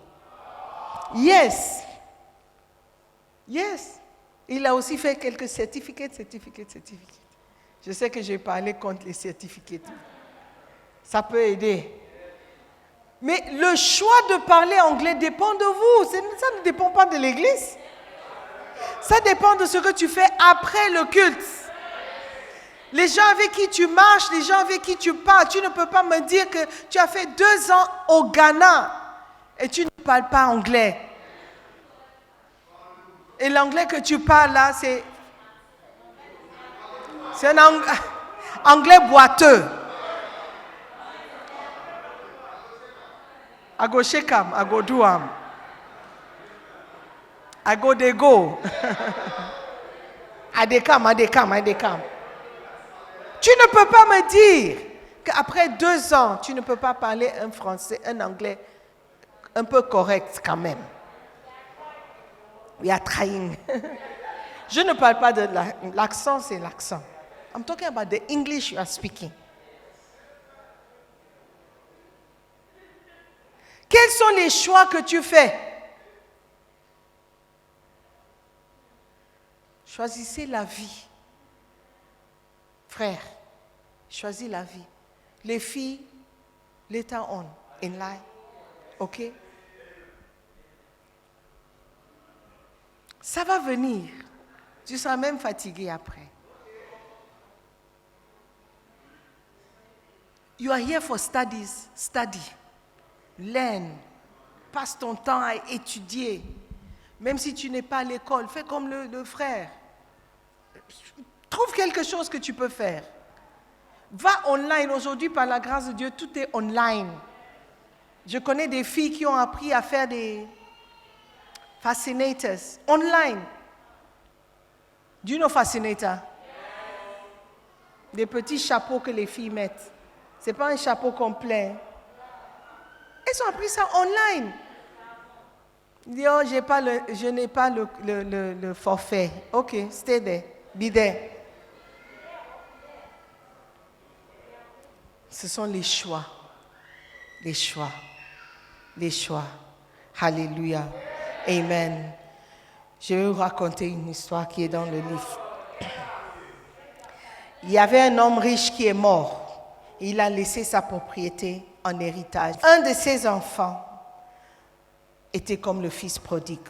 Yes. Il a aussi fait quelques certificats. Je sais que j'ai parlé contre les certificats. Ça peut aider. Mais le choix de parler anglais dépend de vous. Ça ne dépend pas de l'église. Ça dépend de ce que tu fais après le culte. Les gens avec qui tu marches, les gens avec qui tu parles, tu ne peux pas me dire que tu as fait 2 ans au Ghana et tu ne parles pas anglais. Et l'anglais que tu parles là, c'est un anglais boiteux. I go shake am, I go do am. I go dey go. I dey come. Tu ne peux pas me dire qu'après 2 ans, tu ne peux pas parler un français, un anglais un peu correct quand même. We are trying. Je ne parle pas de l'accent, c'est l'accent. I'm talking about the English you are speaking. Quels sont les choix que tu fais? Choisissez la vie. Frère, choisis la vie. Les filles, later on in life. OK? Ça va venir. Tu seras même fatigué après. You are here for studies. Study. Learn. Passe ton temps à étudier. Même si tu n'es pas à l'école, fais comme le frère. Trouve quelque chose que tu peux faire. Va online. Aujourd'hui, par la grâce de Dieu, tout est online. Je connais des filles qui ont appris à faire des fascinators online. Do you know fascinator? Des petits chapeaux que les filles mettent. Ce n'est pas un chapeau complet. Elles ont appris ça online. Ils disent, oh, je n'ai pas le forfait. OK, stay there. Be there. Ce sont les choix. Les choix. Les choix. Alléluia. Amen. Je vais vous raconter une histoire qui est dans le livre. Il y avait un homme riche qui est mort. Il a laissé sa propriété en héritage. Un de ses enfants était comme le fils prodigue,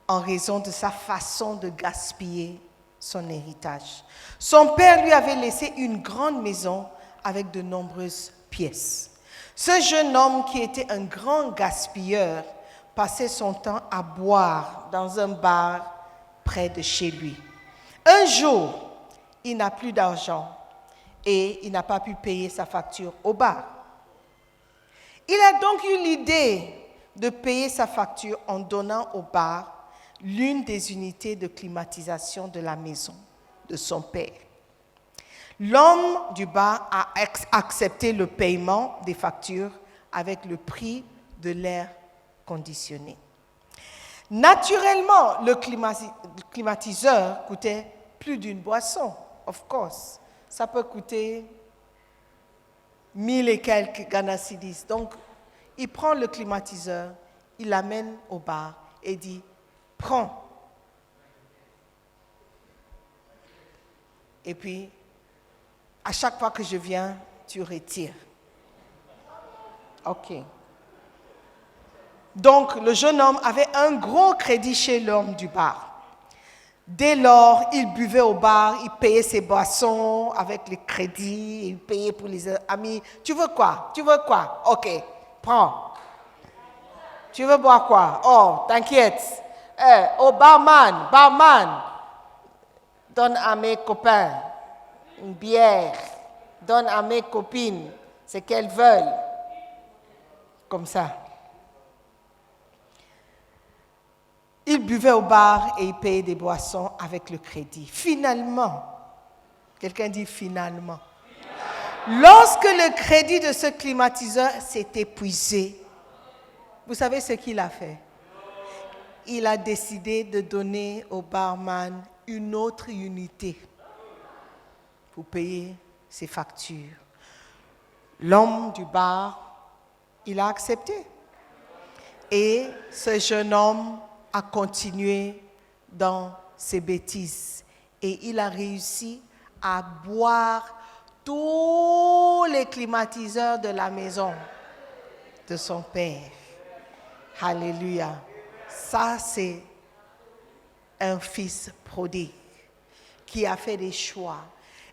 en raison de sa façon de gaspiller son héritage. Son père lui avait laissé une grande maison avec de nombreuses pièces. Ce jeune homme, qui était un grand gaspilleur, passait son temps à boire dans un bar près de chez lui. Un jour, il n'a plus d'argent et il n'a pas pu payer sa facture au bar. Il a donc eu l'idée de payer sa facture en donnant au bar l'une des unités de climatisation de la maison de son père. L'homme du bar a accepté le paiement des factures avec le prix de l'air conditionné. Naturellement, le climatiseur coûtait plus d'une boisson, of course. Ça peut coûter 1000 et quelques Ghana cedis. Donc, il prend le climatiseur, il l'amène au bar et dit, prends. Et puis, à chaque fois que je viens, tu retires. OK. Donc, le jeune homme avait un gros crédit chez l'homme du bar. Dès lors, il buvait au bar, il payait ses boissons avec les crédits, il payait pour les amis. Tu veux quoi? Tu veux quoi? OK, prends. Tu veux boire quoi? Oh, t'inquiète. Oh, barman, donne à mes copains une bière, donne à mes copines ce qu'elles veulent. Comme ça. Il buvait au bar et il payait des boissons avec le crédit. Finalement, quelqu'un dit finalement. Lorsque le crédit de ce climatiseur s'est épuisé, vous savez ce qu'il a fait? Il a décidé de donner au barman une autre unité pour payer ses factures. L'homme du bar, il a accepté. Et ce jeune homme a continué dans ses bêtises. Et il a réussi à boire tous les climatiseurs de la maison de son père. Alléluia. Ça, c'est un fils prodigue qui a fait des choix.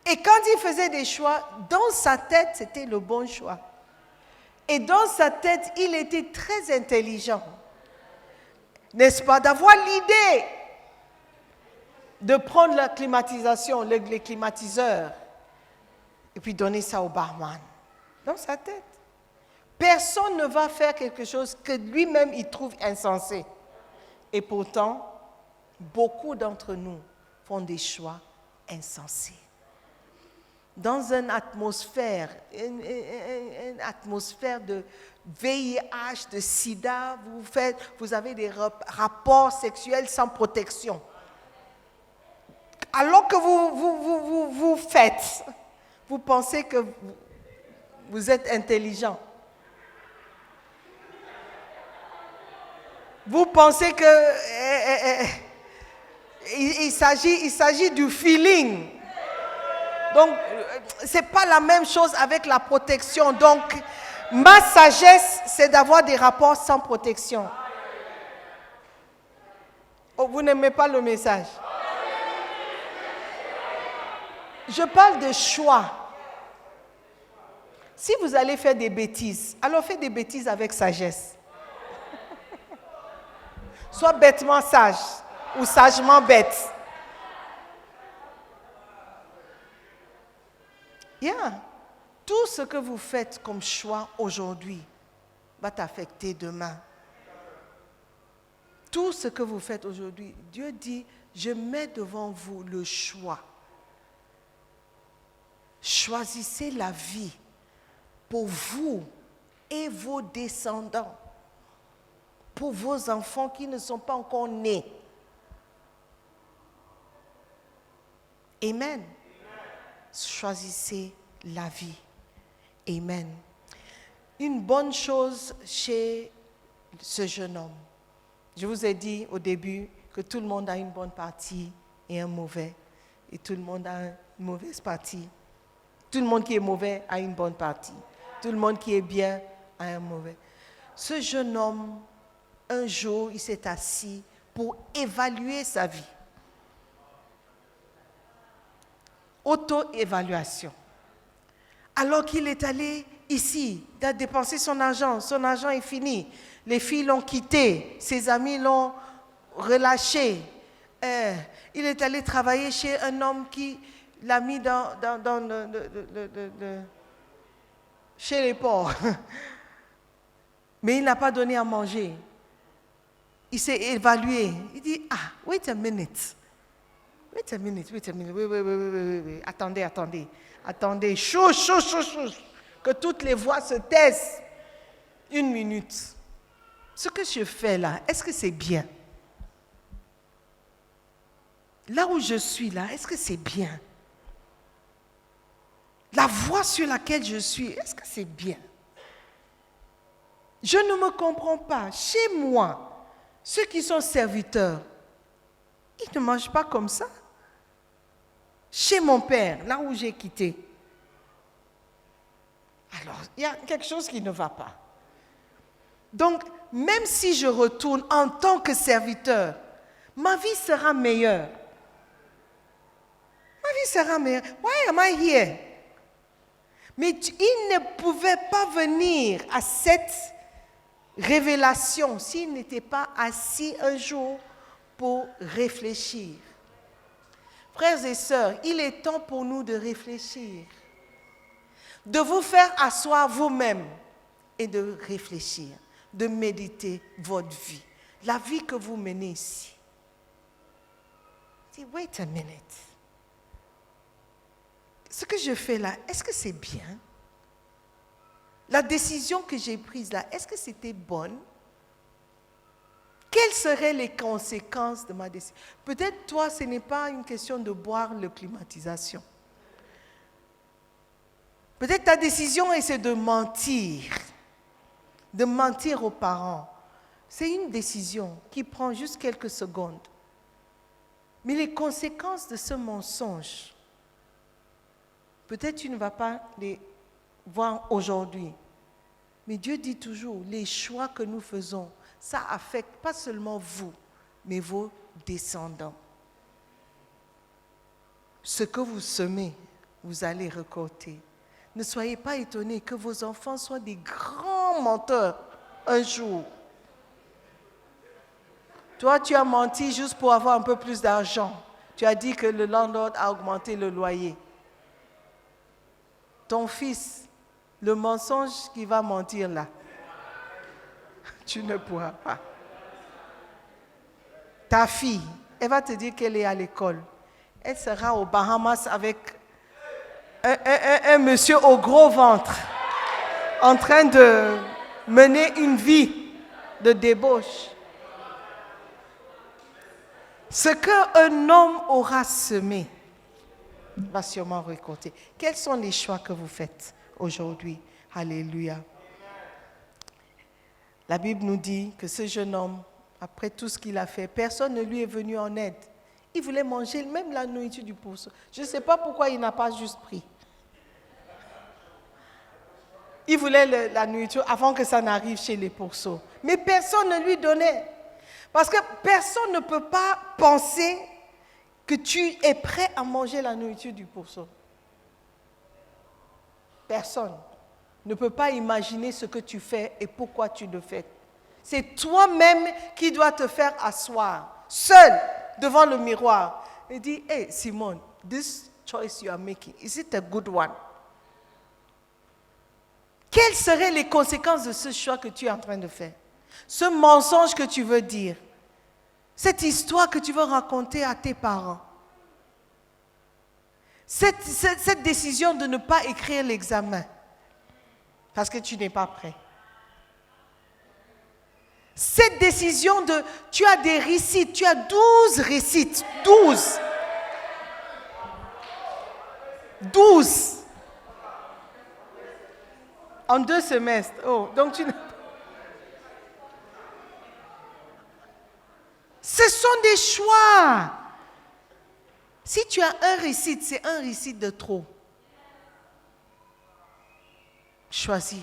Et quand il faisait des choix, dans sa tête, c'était le bon choix. Et dans sa tête, il était très intelligent. N'est-ce pas? D'avoir l'idée de prendre la climatisation, les climatiseurs, et puis donner ça au barman. Dans sa tête. Personne ne va faire quelque chose que lui-même il trouve insensé. Et pourtant, beaucoup d'entre nous font des choix insensés. Dans une atmosphère de VIH, de sida, vous avez des rapports sexuels sans protection. Alors que vous faites, vous pensez que vous êtes intelligent. Vous pensez que il s'agit du feeling. Donc, ce n'est pas la même chose avec la protection. Donc, ma sagesse, c'est d'avoir des rapports sans protection. Oh, vous n'aimez pas le message? Je parle de choix. Si vous allez faire des bêtises, alors faites des bêtises avec sagesse. Sois bêtement sage ou sagement bête. Yeah. Tout ce que vous faites comme choix aujourd'hui va t'affecter demain. Tout ce que vous faites aujourd'hui, Dieu dit, je mets devant vous le choix. Choisissez la vie pour vous et vos descendants, pour vos enfants qui ne sont pas encore nés. Amen. Choisissez la vie. Amen. Une bonne chose chez ce jeune homme. Je vous ai dit au début que tout le monde a une bonne partie et un mauvais. Et tout le monde a une mauvaise partie. Tout le monde qui est mauvais a une bonne partie. Tout le monde qui est bien a un mauvais. Ce jeune homme, un jour, il s'est assis pour évaluer sa vie. Auto-évaluation. Alors qu'il est allé ici, il a dépensé son argent est fini. Les filles l'ont quitté, ses amis l'ont relâché. Il est allé travailler chez un homme qui l'a mis chez les porcs. Mais il n'a pas donné à manger. Il s'est évalué. Il dit, wait a minute. Oui. Attendez. Chouch. Que toutes les voix se taisent. 1 minute. Ce que je fais là, est-ce que c'est bien? Là où je suis là, est-ce que c'est bien? La voie sur laquelle je suis, est-ce que c'est bien? Je ne me comprends pas. Chez moi, ceux qui sont serviteurs, ils ne mangent pas comme ça. Chez mon père, là où j'ai quitté. Alors, il y a quelque chose qui ne va pas. Donc, même si je retourne en tant que serviteur, ma vie sera meilleure. Why am I here? Mais il ne pouvait pas venir à cette révélation s'il n'était pas assis un jour pour réfléchir. Frères et sœurs, il est temps pour nous de réfléchir, de vous faire asseoir vous-même et de réfléchir, de méditer votre vie, la vie que vous menez ici. Dis, wait a minute. Ce que je fais là, est-ce que c'est bien? La décision que j'ai prise là, est-ce que c'était bonne? Quelles seraient les conséquences de ma décision? Peut-être toi, ce n'est pas une question de boire la climatisation. Peut-être ta décision, c'est de mentir aux parents. C'est une décision qui prend juste quelques secondes. Mais les conséquences de ce mensonge, peut-être tu ne vas pas les voir aujourd'hui. Mais Dieu dit toujours, les choix que nous faisons, ça affecte pas seulement vous, mais vos descendants. Ce que vous semez, vous allez récolter. Ne soyez pas étonnés que vos enfants soient des grands menteurs un jour. Toi, tu as menti juste pour avoir un peu plus d'argent. Tu as dit que le landlord a augmenté le loyer. Ton fils, le mensonge qui va mentir là, tu ne pourras pas. Ta fille, elle va te dire qu'elle est à l'école. Elle sera aux Bahamas avec un monsieur au gros ventre, en train de mener une vie de débauche. Ce qu'un homme aura semé va sûrement récolter. Quels sont les choix que vous faites aujourd'hui? Alléluia. La Bible nous dit que ce jeune homme Après tout ce qu'il a fait, personne ne lui est venu en aide. Il voulait manger même la nourriture du pourceau. Je ne sais pas pourquoi il n'a pas juste pris. Il voulait la nourriture avant que ça n'arrive chez les pourceaux. Mais personne ne lui donnait. Parce que personne ne peut pas penser que tu es prêt à manger la nourriture du pourceau. Personne ne peut pas imaginer ce que tu fais et pourquoi tu le fais. C'est toi-même qui dois te faire asseoir, seul, devant le miroir. Et dire, hey Simone, this choice you are making, is it a good one? Quelles seraient les conséquences de ce choix que tu es en train de faire? Ce mensonge que tu veux dire? Cette histoire que tu veux raconter à tes parents? Cette décision de ne pas écrire l'examen parce que tu n'es pas prêt. Cette décision de, tu as des récits, tu as 12 récits, 12. 12. En 2 semestres. Oh, donc tu... Ce sont des choix. Si tu as un récit, c'est un récit de trop. Choisis.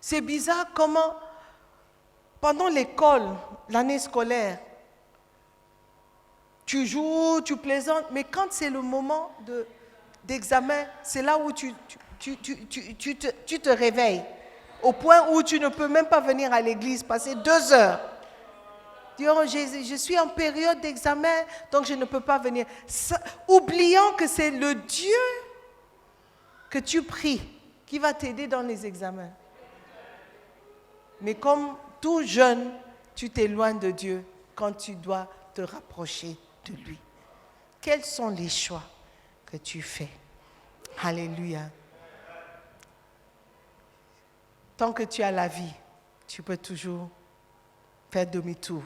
C'est bizarre comment, pendant l'école, l'année scolaire, tu joues, tu plaisantes, mais quand c'est le moment d'examen, c'est là où tu te réveilles, au point où tu ne peux même pas venir à l'église, passer 2 heures. Dire, je suis en période d'examen, donc je ne peux pas venir. Oubliant que c'est le Dieu que tu pries qui va t'aider dans les examens. Mais comme tout jeune, tu t'éloignes de Dieu quand tu dois te rapprocher de lui. Quels sont les choix que tu fais? Alléluia. Tant que tu as la vie, tu peux toujours faire demi-tour.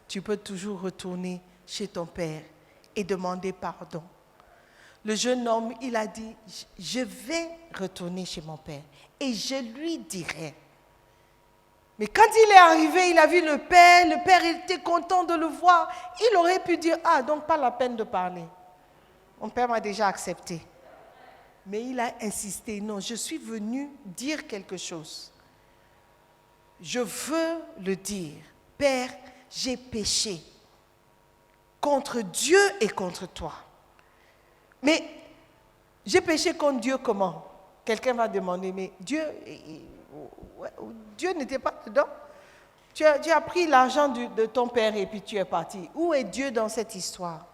Tu peux toujours retourner chez ton père et demander pardon. Le jeune homme, il a dit, je vais retourner chez mon père et je lui dirai. Mais quand il est arrivé, il a vu le père était content de le voir. Il aurait pu dire, ah, donc pas la peine de parler. Mon père m'a déjà accepté. Mais il a insisté, non, je suis venu dire quelque chose. Je veux le dire. Père, j'ai péché contre Dieu et contre toi. Mais j'ai péché contre Dieu comment? Quelqu'un va demander, mais Dieu n'était pas dedans. Tu as pris l'argent de ton père et puis tu es parti. Où est Dieu dans cette histoire?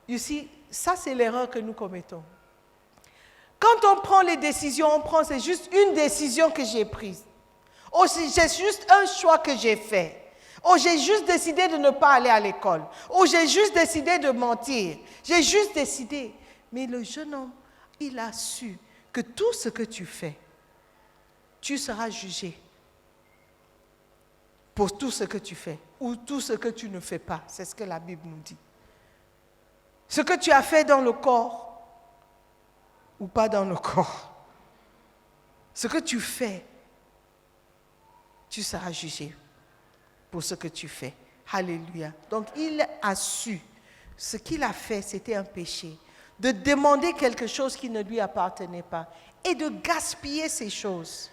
You see, ça c'est l'erreur que nous commettons. Quand on prend les décisions, c'est juste une décision que j'ai prise. Oh, c'est juste un choix que j'ai fait. Oh, j'ai juste décidé de ne pas aller à l'école. Oh, j'ai juste décidé de mentir. J'ai juste décidé. Mais le jeune homme, il a su que tout ce que tu fais, tu seras jugé pour tout ce que tu fais ou tout ce que tu ne fais pas. C'est ce que la Bible nous dit. Ce que tu as fait dans le corps ou pas dans le corps. Ce que tu fais, tu seras jugé pour ce que tu fais. Alléluia. Donc, il a su. Ce qu'il a fait, c'était un péché. De demander quelque chose qui ne lui appartenait pas. Et de gaspiller ces choses.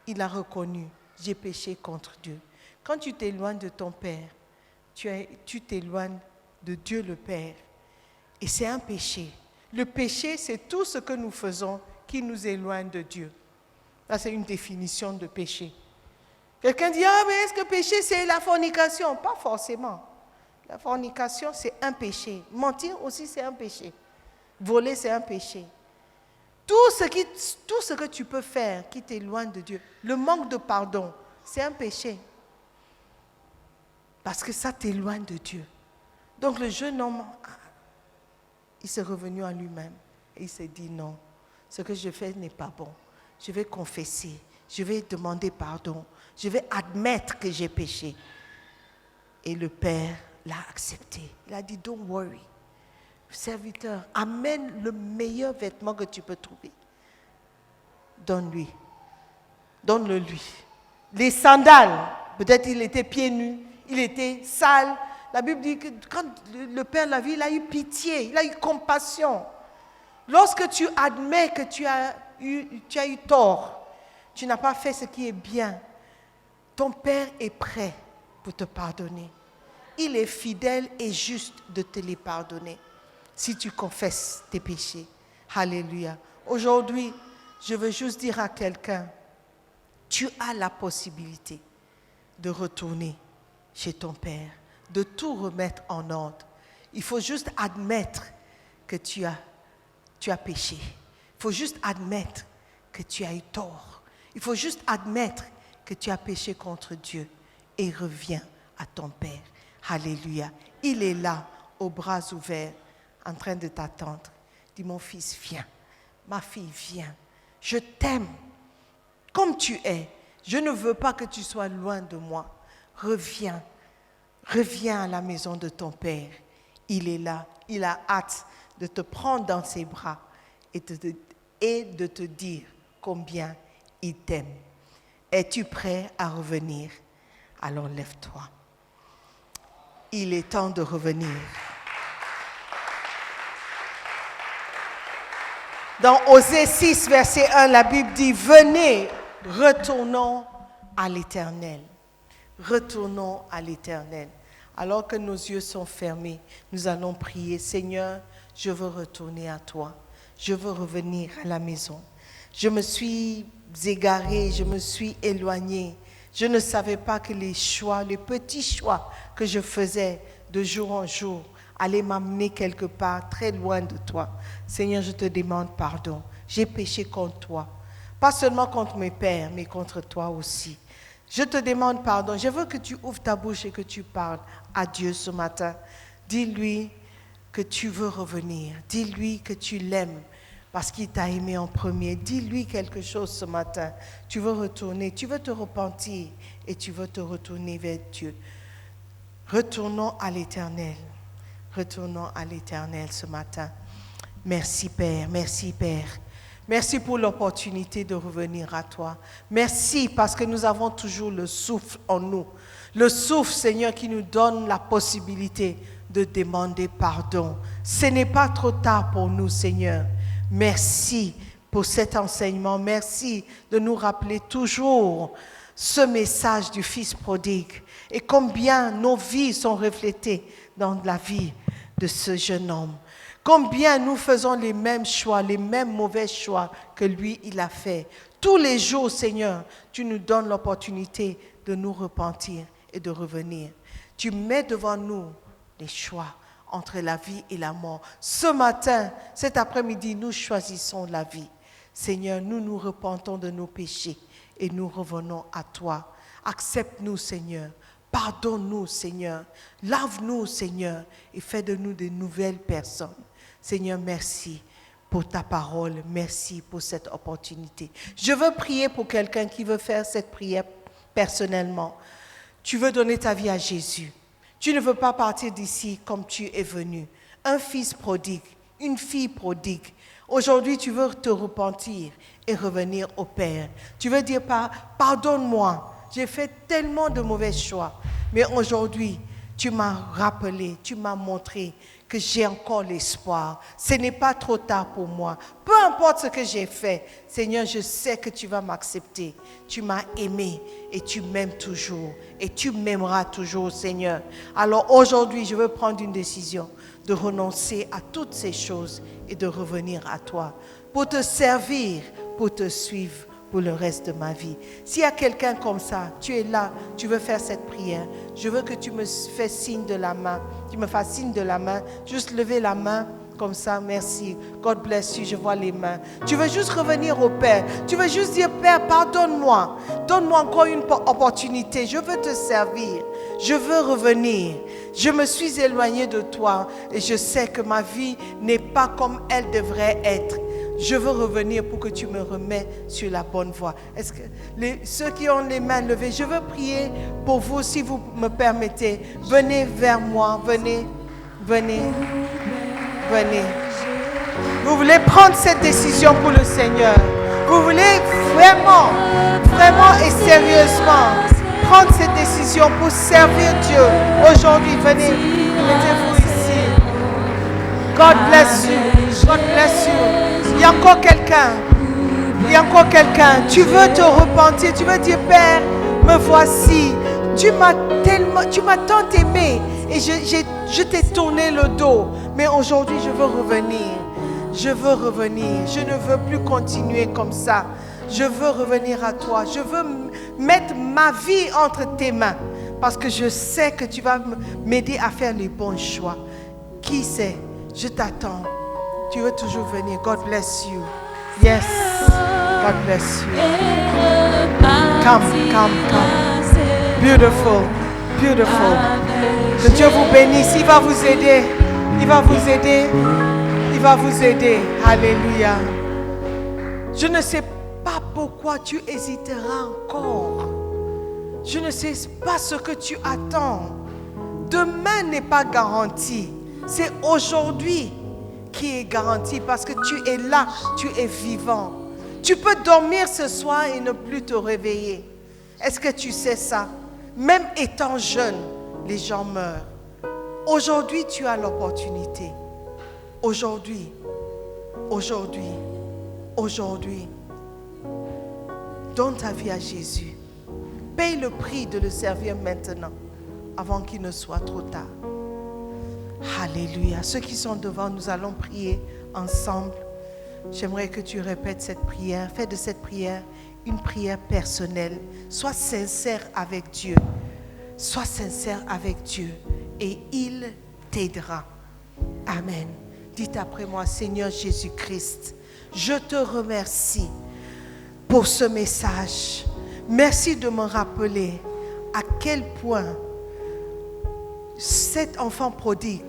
Il a reconnu, j'ai péché contre Dieu. Quand tu t'éloignes de ton Père, tu t'éloignes de Dieu le Père. Et c'est un péché. Le péché, c'est tout ce que nous faisons qui nous éloigne de Dieu. Ça, c'est une définition de péché. Quelqu'un dit, ah, mais est-ce que péché, c'est la fornication? Pas forcément. La fornication, c'est un péché. Mentir aussi, c'est un péché. Voler, c'est un péché. Tout ce que tu peux faire qui t'éloigne de Dieu, le manque de pardon, c'est un péché. Parce que ça t'éloigne de Dieu. Donc le jeune homme, il s'est revenu à lui-même et il s'est dit non, ce que je fais n'est pas bon. Je vais confesser, je vais demander pardon, je vais admettre que j'ai péché. Et le Père l'a accepté. Il a dit, don't worry. Serviteur, amène le meilleur vêtement que tu peux trouver. Donne-lui. Donne-le lui. Les sandales, Peut-être il était pieds nus, il était sale. La Bible dit que quand le Père l'a vu, il a eu pitié, il a eu compassion. Lorsque tu admets que tu as eu tort, tu n'as pas fait ce qui est bien, ton Père est prêt pour te pardonner. Il est fidèle et juste de te les pardonner si tu confesses tes péchés. Alléluia. Aujourd'hui, je veux juste dire à quelqu'un, tu as la possibilité de retourner chez ton Père, de tout remettre en ordre. Il faut juste admettre que tu as péché. Il faut juste admettre que tu as eu tort. Il faut juste admettre que tu as péché contre Dieu et reviens à ton Père. Alléluia. Il est là, aux bras ouverts, en train de t'attendre. Dis, mon fils, viens. Ma fille, viens. Je t'aime comme tu es. Je ne veux pas que tu sois loin de moi. Reviens. Reviens à la maison de ton Père. Il est là. Il a hâte de te prendre dans ses bras et de te dire combien il t'aime. Es-tu prêt à revenir? Alors lève-toi. Il est temps de revenir. Dans Osée 6, verset 1, la Bible dit, venez, retournons à l'Éternel. Retournons à l'Éternel. Alors que nos yeux sont fermés, nous allons prier, Seigneur, je veux retourner à toi. Je veux revenir à la maison. Je me suis égarée, je me suis éloignée. Je ne savais pas que les petits choix que je faisais de jour en jour allaient m'amener quelque part très loin de toi. Seigneur, je te demande pardon. J'ai péché contre toi. Pas seulement contre mes pères, mais contre toi aussi. Je te demande pardon. Je veux que tu ouvres ta bouche et que tu parles à Dieu ce matin. Dis-lui que tu veux revenir. Dis-lui que tu l'aimes parce qu'il t'a aimé en premier. Dis-lui quelque chose ce matin. Tu veux retourner, tu veux te repentir et tu veux te retourner vers Dieu. Retournons à l'Éternel. Retournons à l'Éternel ce matin. Merci Père, merci Père. Merci pour l'opportunité de revenir à toi. Merci parce que nous avons toujours le souffle en nous. Le souffle, Seigneur, qui nous donne la possibilité de demander pardon. Ce n'est pas trop tard pour nous, Seigneur. Merci pour cet enseignement. Merci de nous rappeler toujours ce message du Fils prodigue et combien nos vies sont reflétées dans la vie de ce jeune homme. Combien nous faisons les mêmes choix, les mêmes mauvais choix que lui, il a fait. Tous les jours, Seigneur, tu nous donnes l'opportunité de nous repentir et de revenir. Tu mets devant nous les choix entre la vie et la mort. Ce matin, cet après-midi, nous choisissons la vie. Seigneur, nous nous repentons de nos péchés et nous revenons à toi. Accepte-nous, Seigneur. Pardonne-nous, Seigneur. Lave-nous, Seigneur, et fais de nous de nouvelles personnes. Seigneur, merci pour ta parole. Merci pour cette opportunité. Je veux prier pour quelqu'un qui veut faire cette prière personnellement. Tu veux donner ta vie à Jésus. Tu ne veux pas partir d'ici comme tu es venu. Un fils prodigue, une fille prodigue. Aujourd'hui, tu veux te repentir et revenir au Père. Tu veux dire, pardonne-moi. J'ai fait tellement de mauvais choix. Mais aujourd'hui, tu m'as rappelé, tu m'as montré que j'ai encore l'espoir. Ce n'est pas trop tard pour moi. Peu importe ce que j'ai fait, Seigneur, je sais que tu vas m'accepter. Tu m'as aimé et tu m'aimes toujours. Et tu m'aimeras toujours, Seigneur. Alors aujourd'hui, je veux prendre une décision de renoncer à toutes ces choses et de revenir à toi pour te servir, pour te suivre pour le reste de ma vie. S'il y a quelqu'un comme ça, tu es là, tu veux faire cette prière, je veux que tu me fasses signe de la main. Tu me fasses signe de la main. Juste lever la main comme ça. Merci. God bless you. Je vois les mains. Tu veux juste revenir au Père. Tu veux juste dire, Père, pardonne-moi. Donne-moi encore une opportunité. Je veux te servir. Je veux revenir. Je me suis éloignée de toi et je sais que ma vie n'est pas comme elle devrait être. Je veux revenir pour que tu me remets sur la bonne voie. Est-ce que ceux qui ont les mains levées, je veux prier pour vous si vous me permettez. Venez vers moi, venez. Vous voulez prendre cette décision pour le Seigneur. Vous voulez vraiment et sérieusement prendre cette décision décision pour servir Dieu, aujourd'hui, venez, mettez-vous ici. God bless you. God bless you. Il y a encore quelqu'un. Il y a encore quelqu'un. Tu veux te repentir. Tu veux dire, Père, me voici. Tu m'as tant aimé. Et je t'ai tourné le dos. Mais aujourd'hui, je veux revenir. Je veux revenir. Je ne veux plus continuer comme ça. Je veux revenir à toi. Je veux mettre ma vie entre tes mains. Parce que je sais que tu vas m'aider à faire les bons choix. Qui sait? Je t'attends. Tu veux toujours venir. God bless you. Yes. God bless you. Come. Beautiful. Beautiful. Que Dieu vous bénisse. Il va vous aider. Il va vous aider. Il va vous aider. Alléluia. Je ne sais pas pourquoi tu hésiteras encore. Je ne sais pas ce que tu attends. Demain n'est pas garanti. C'est aujourd'hui qui est garanti parce que tu es là, tu es vivant. Tu peux dormir ce soir et ne plus te réveiller. Est-ce que tu sais ça? Même étant jeune, les gens meurent. Aujourd'hui, tu as l'opportunité. Aujourd'hui. Donne ta vie à Jésus. Paye le prix de le servir maintenant, avant qu'il ne soit trop tard. Alléluia. Ceux qui sont devant, nous allons prier ensemble. J'aimerais que tu répètes cette prière. Fais de cette prière une prière personnelle. Sois sincère avec Dieu. Sois sincère avec Dieu et il t'aidera. Amen. Dites après moi, Seigneur Jésus-Christ, je te remercie pour ce message. Merci de me rappeler à quel point cet enfant prodigue,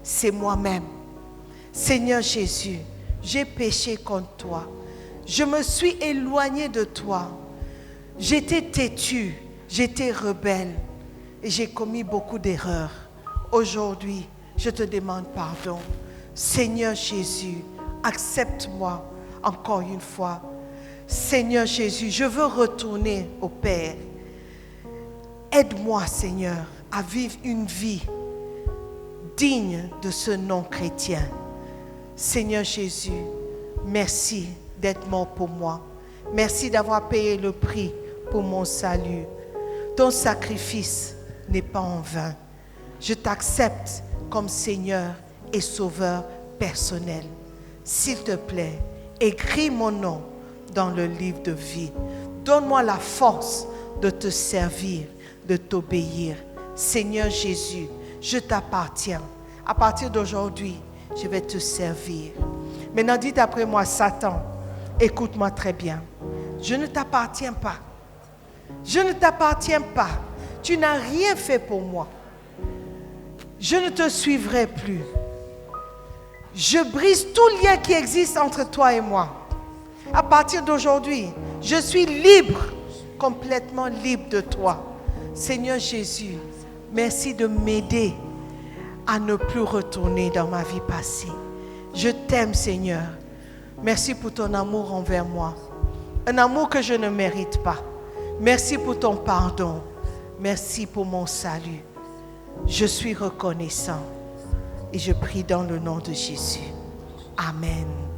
c'est moi-même. Seigneur Jésus, j'ai péché contre toi. Je me suis éloigné de toi. J'étais têtu, j'étais rebelle et j'ai commis beaucoup d'erreurs. Aujourd'hui, je te demande pardon. Seigneur Jésus, accepte-moi encore une fois. Seigneur Jésus, je veux retourner au Père. Aide-moi, Seigneur, à vivre une vie digne de ce nom chrétien. Seigneur Jésus, merci d'être mort pour moi. Merci d'avoir payé le prix pour mon salut. Ton sacrifice n'est pas en vain. Je t'accepte comme Seigneur et Sauveur personnel. S'il te plaît, écris mon nom dans le livre de vie. Donne-moi la force de te servir, de t'obéir. Seigneur Jésus, je t'appartiens. À partir d'aujourd'hui, je vais te servir. Maintenant, dites après moi, Satan, écoute-moi très bien. Je ne t'appartiens pas. Je ne t'appartiens pas. Tu n'as rien fait pour moi. Je ne te suivrai plus. Je brise tout lien qui existe entre toi et moi. À partir d'aujourd'hui, je suis libre, complètement libre de toi. Seigneur Jésus, merci de m'aider à ne plus retourner dans ma vie passée. Je t'aime, Seigneur. Merci pour ton amour envers moi. Un amour que je ne mérite pas. Merci pour ton pardon. Merci pour mon salut. Je suis reconnaissant et je prie dans le nom de Jésus. Amen.